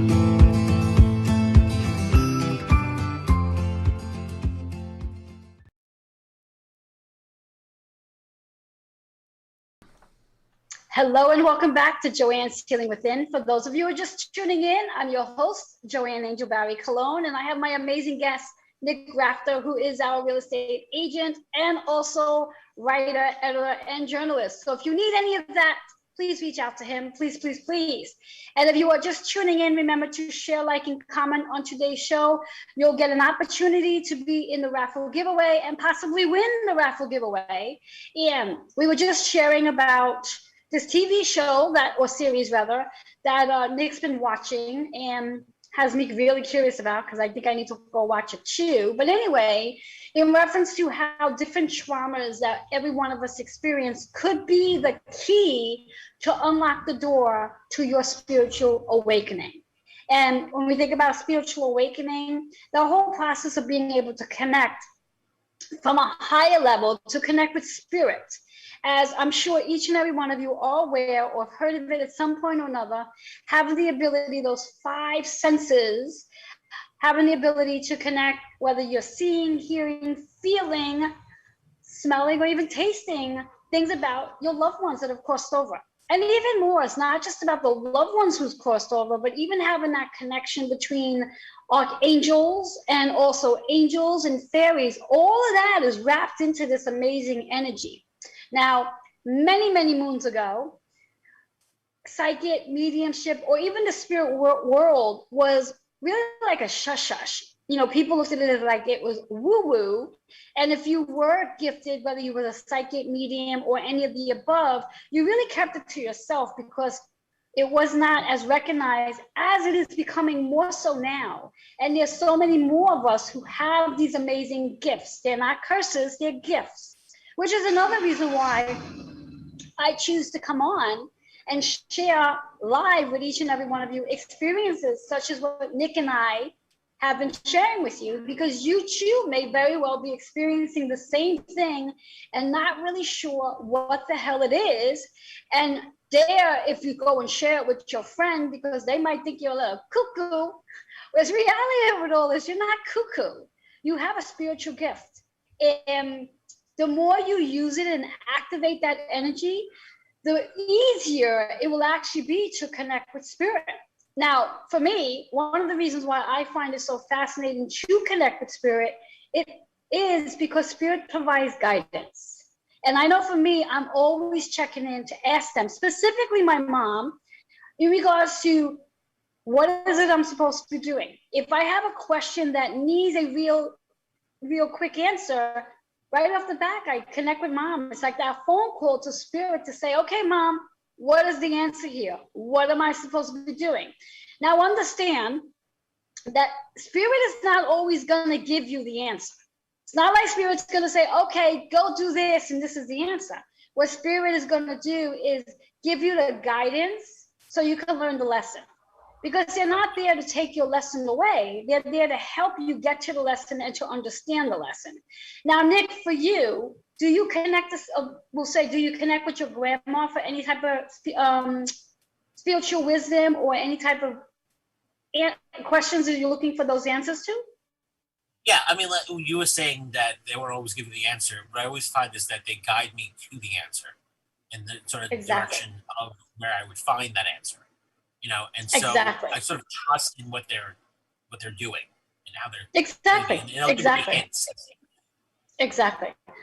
Hello and welcome back to Joanne's Healing Within. For those of you who are just tuning in, I'm your host, Joanne Angel Barry Cologne, and I have my amazing guest, Nick Rafter, who is our real estate agent and also writer, editor, and journalist. So if you need any of that, please reach out to him, please, please, please. And if you are just tuning in, remember to share, like, and comment on today's show. You'll get an opportunity to be in the Raffle Giveaway and possibly win the Raffle Giveaway. And we were just sharing about this TV show or series rather, that Nick's been watching and has me really curious about, because I think I need to go watch it too. But anyway, in reference to how different traumas that every one of us experience could be the key to unlock the door to your spiritual awakening. And when we think about spiritual awakening, the whole process of being able to connect from a higher level, to connect with spirit, as I'm sure each and every one of you are aware or have heard of it at some point or another, having the ability, those 5 senses, having the ability to connect, whether you're seeing, hearing, feeling, smelling, or even tasting things about your loved ones that have crossed over. And even more, it's not just about the loved ones who's crossed over, but even having that connection between archangels and also angels and fairies. All of that is wrapped into this amazing energy. Now, many, many moons ago, psychic, mediumship, or even the spirit world was really like a shush-hush. You know, people looked at it as like it was woo-woo. And if you were gifted, whether you were a psychic, medium, or any of the above, you really kept it to yourself, because it was not as recognized as it is becoming more so now. And there's so many more of us who have these amazing gifts. They're not curses, they're gifts. Which is another reason why I choose to come on and share live with each and every one of you experiences such as what Nick and I have been sharing with you, because you too may very well be experiencing the same thing and not really sure what the hell it is. And dare if you go and share it with your friend, because they might think you're a little cuckoo. Whereas reality of it all is you're not cuckoo. You have a spiritual gift. And the more you use it and activate that energy, the easier it will actually be to connect with spirit. Now, for me, one of the reasons why I find it so fascinating to connect with spirit, it is because spirit provides guidance. And I know for me, I'm always checking in to ask them, specifically my mom, in regards to what is it I'm supposed to be doing? If I have a question that needs a real quick answer, right off the bat, I connect with mom. It's like that phone call to spirit to say, okay, mom, what is the answer here? What am I supposed to be doing? Now, understand that spirit is not always going to give you the answer. It's not like spirit's going to say, okay, go do this, and this is the answer. What spirit is going to do is give you the guidance so you can learn the lesson. Because they're not there to take your lesson away. They're there to help you get to the lesson and to understand the lesson. Now, Nick, for you, do you connect this? Do you connect with your grandma for any type of spiritual wisdom or any type of questions that you're looking for those answers to? Yeah, I mean, like you were saying that they weren't always giving the answer, but I always find is that they guide me to the answer in the sort of direction of where I would find that answer. You know, and so I sort of trust in what they're doing and how they're Exactly.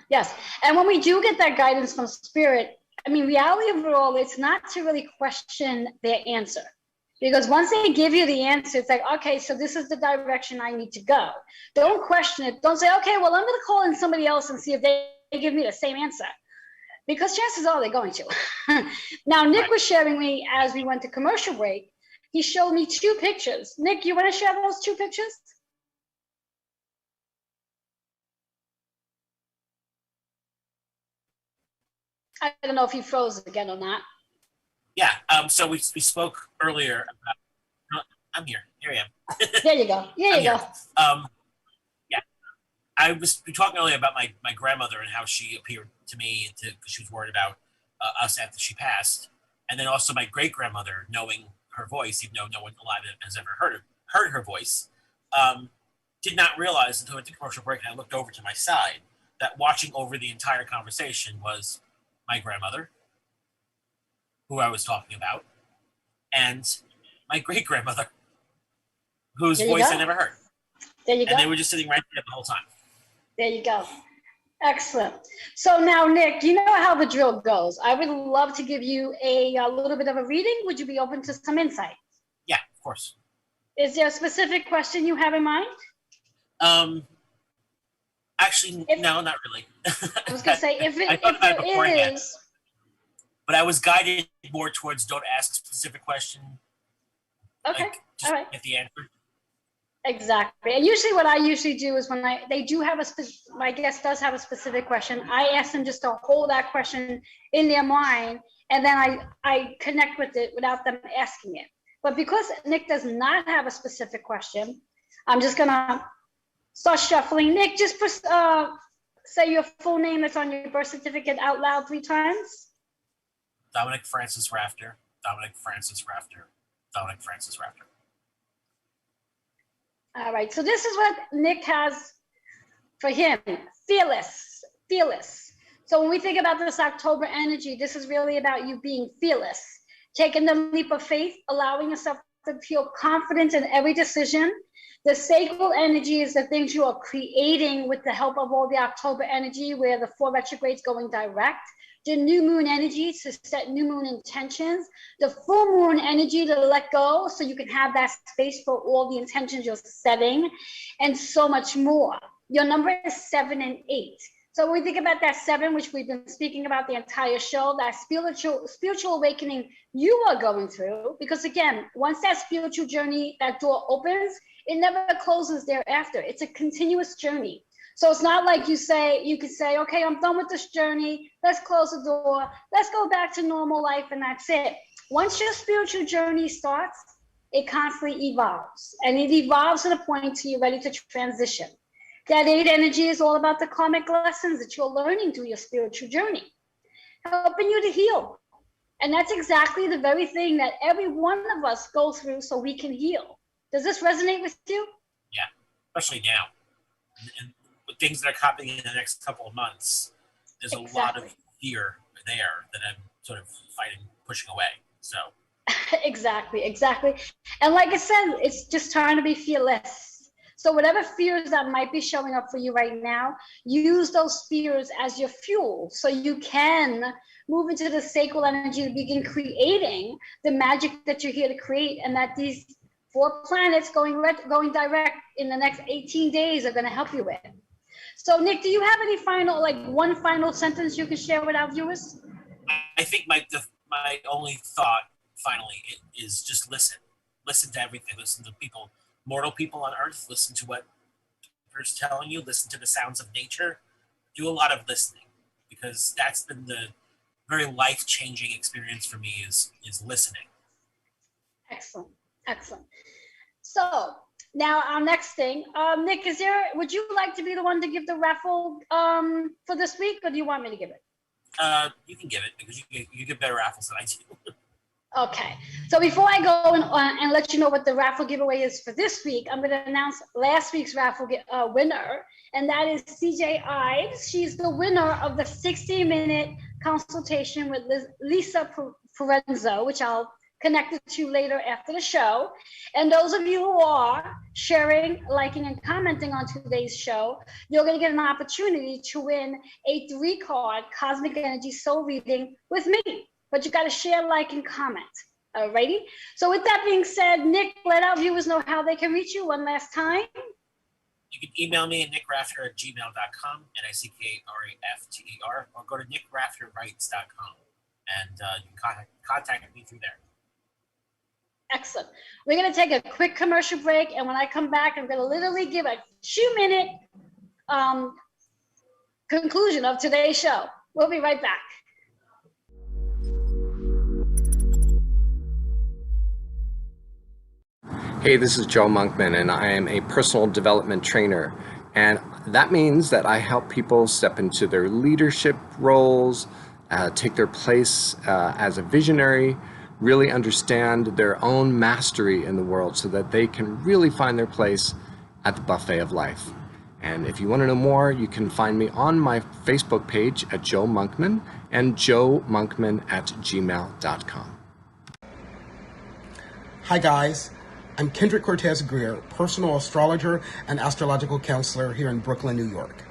Yes. And when we do get that guidance from spirit, I mean, reality of it all, it's not to really question their answer. Because once they give you the answer, it's like, okay, so this is the direction I need to go. Don't question it. Don't say, okay, well, I'm going to call in somebody else and see if they give me the same answer. Because chances are they're going to. Now, Nick was sharing me as we went to commercial break. He showed me 2 pictures. Nick, you want to share those 2 pictures? I don't know if he froze again or not. Yeah. So we spoke earlier about. I'm here. Here I am. There you go. There you go. Yeah. I was talking earlier about my grandmother and how she appeared to me because she was worried about us after she passed. And then also my great-grandmother, knowing her voice, even though no one alive has ever heard her voice, did not realize until at the commercial break, and I looked over to my side, that watching over the entire conversation was my grandmother, who I was talking about, and my great-grandmother, whose voice I never heard. There you go. And they were just sitting right there the whole time. There you go. Excellent. So now, Nick, you know how the drill goes. I would love to give you a little bit of a reading. Would you be open to some insight? Yeah, of course. Is there a specific question you have in mind? Actually, no, not really. I was going to say, if there is. But I was guided more towards don't ask a specific question. Okay, all right. Get the answer. Exactly. And usually what I usually do is when they do have my guest does have a specific question, I ask them just to hold that question in their mind, and then I connect with it without them asking it. But because Nick does not have a specific question, I'm just gonna start shuffling. Nick, just say your full name that's on your birth certificate out loud 3 times. Dominic Francis Rafter. Dominic Francis Rafter. Dominic Francis Rafter. All right, so this is what Nick has for him, fearless, fearless. So when we think about this October energy, this is really about you being fearless, taking the leap of faith, allowing yourself to feel confident in every decision. The sacral energy is the things you are creating with the help of all the October energy, where the 4 retrogrades going direct. The new moon energy to set new moon intentions, the full moon energy to let go so you can have that space for all the intentions you're setting, and so much more. Your number is 7 and 8. So when we think about that 7, which we've been speaking about the entire show, that spiritual awakening you are going through, because again, once that spiritual journey, that door opens, it never closes thereafter. It's a continuous journey. So it's not like you could say, okay, I'm done with this journey. Let's close the door. Let's go back to normal life, and that's it. Once your spiritual journey starts, it constantly evolves, and it evolves to the point until you're ready to transition. That 8 energy is all about the karmic lessons that you're learning through your spiritual journey, helping you to heal. And that's exactly the very thing that every one of us go through so we can heal. Does this resonate with you? Yeah, especially now. And with things that are happening in the next couple of months, there's a lot of fear there that I'm sort of fighting, pushing away. So exactly. And like I said, it's just trying to be fearless. So whatever fears that might be showing up for you right now, use those fears as your fuel so you can move into the sacral energy to begin creating the magic that you're here to create, and that these 4 planets going direct in the next 18 days are going to help you with. So Nick, do you have any one final sentence you can share with our viewers? I think my only thought finally is just listen to everything. Listen to mortal people on earth. Listen to what people's telling you. Listen to the sounds of nature. Do a lot of listening, because that's been the very life-changing experience for me is listening. Excellent. So now our next thing, Nick, would you like to be the one to give the raffle for this week, or do you want me to give it? You can give it, because you get better raffles than I do. Okay, so before I go and let you know what the raffle giveaway is for this week, I'm going to announce last week's raffle winner, and that is CJ Ives. She's the winner of the 60-minute consultation with Lisa Parenzo, which I'll connect to later after the show. And those of you who are sharing, liking, and commenting on today's show, you're going to get an opportunity to win a 3-card Cosmic Energy Soul reading with me. But you got to share, like, and comment. Alrighty? So with that being said, Nick, let our viewers know how they can reach you one last time. You can email me at nickrafter@gmail.com, NICKRAFTER, or go to nickrafterwrites.com, and you can contact me through there. Excellent. We're going to take a quick commercial break, and when I come back, I'm going to literally give a 2-minute conclusion of today's show. We'll be right back. Hey, this is Joe Markman, and I am a personal development trainer. And that means that I help people step into their leadership roles, take their place as a visionary, really understand their own mastery in the world so that they can really find their place at the buffet of life. And if you want to know more, you can find me on my Facebook page at Joe Markman and joemarkman@gmail.com. Hi guys, I'm Kendrick Cortez Greer, personal astrologer and astrological counselor here in Brooklyn, New York.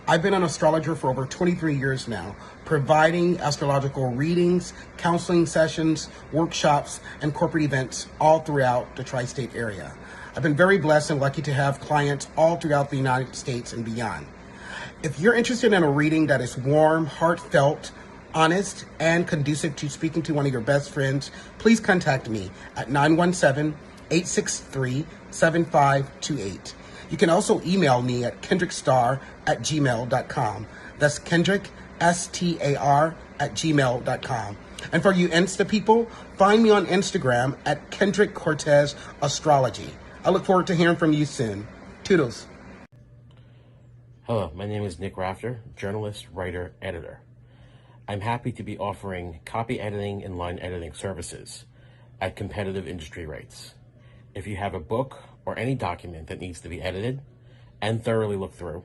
I've been an astrologer for over 23 years now, providing astrological readings, counseling sessions, workshops, and corporate events all throughout the tri-state area. I've been very blessed and lucky to have clients all throughout the United States and beyond. If you're interested in a reading that is warm, heartfelt, honest, and conducive to speaking to one of your best friends, please contact me at 917-863-7528. You can also email me at kendrickstar@gmail.com. That's Kendrick, STAR, @gmail.com. And for you Insta people, find me on Instagram at Kendrick Cortez Astrology. I look forward to hearing from you soon. Toodles. Hello, my name is Nick Rafter, journalist, writer, editor. I'm happy to be offering copy editing and line editing services at competitive industry rates. If you have a book or any document that needs to be edited and thoroughly looked through,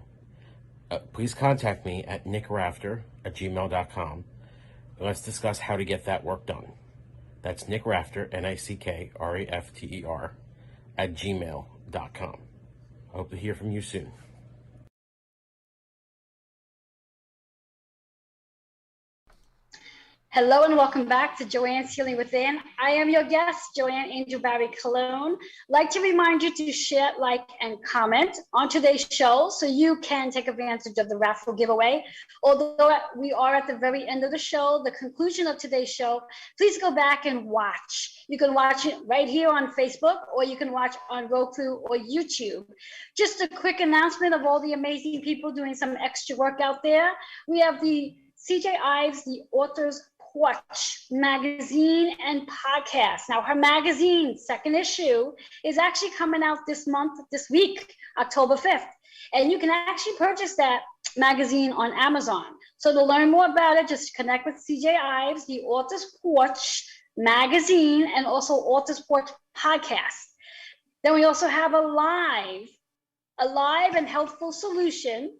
please contact me at nickrafter@gmail.com. Let's discuss how to get that work done. That's Nick Rafter, NICKRAFTER, @gmail.com. I hope to hear from you soon. Hello and welcome back to Joanne's Healing Within. I am your guest, Joanne Angel Barry Cologne. Like to remind you to share, like, and comment on today's show so you can take advantage of the Raffle Giveaway. Although we are at the very end of the show, the conclusion of today's show, please go back and watch. You can watch it right here on Facebook, or you can watch on Roku or YouTube. Just a quick announcement of all the amazing people doing some extra work out there. We have the CJ Ives, the author's Porch magazine and podcast. Now her magazine, second issue, is actually coming out this week, October 5th. And you can actually purchase that magazine on Amazon. So to learn more about it, just connect with CJ Ives, the Author's Porch magazine, and also Author's Porch podcast. Then we also have a live and helpful solution.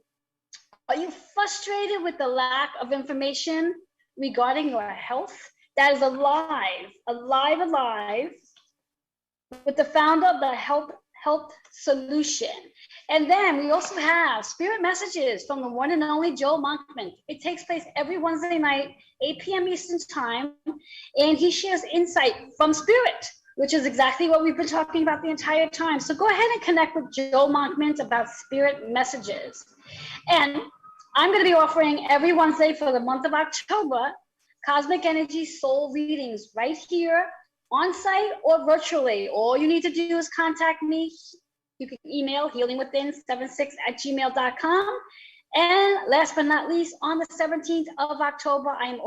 Are you frustrated with the lack of information regarding your health? That is alive with the founder of the Health Solution. And then we also have Spirit Messages from the one and only Joe Markman. It takes place every Wednesday night, 8 p.m. Eastern Time, and he shares insight from Spirit, which is exactly what we've been talking about the entire time. So go ahead and connect with Joe Markman about Spirit Messages. And I'm going to be offering every Wednesday for the month of October Cosmic Energy Soul Readings right here on site or virtually. All you need to do is contact me. You can email healingwithin76@gmail.com. And last but not least, on the 17th of October, I am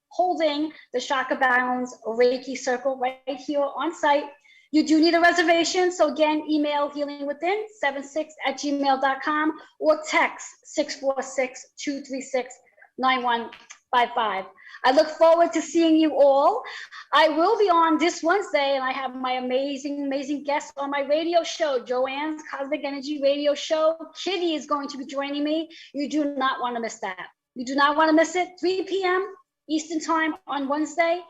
holding the Chakra Balance Reiki Circle right here on site. You do need a reservation, so again, email healingwithin76@gmail.com or text 646-236-9155. I look forward to seeing you all. I will be on this Wednesday, and I have my amazing guests on my radio show, Joanne's Cosmic Energy Radio Show. Kitty is going to be joining me. You do not want to miss that. You do not want to miss it. 3 p.m. Eastern Time on Wednesday.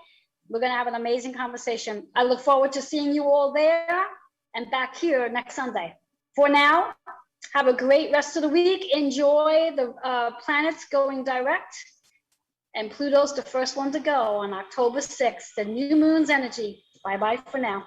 We're going to have an amazing conversation. I look forward to seeing you all there and back here next Sunday. For now, have a great rest of the week. Enjoy the planets going direct. And Pluto's the first one to go on October 6th, the new moon's energy. Bye-bye for now.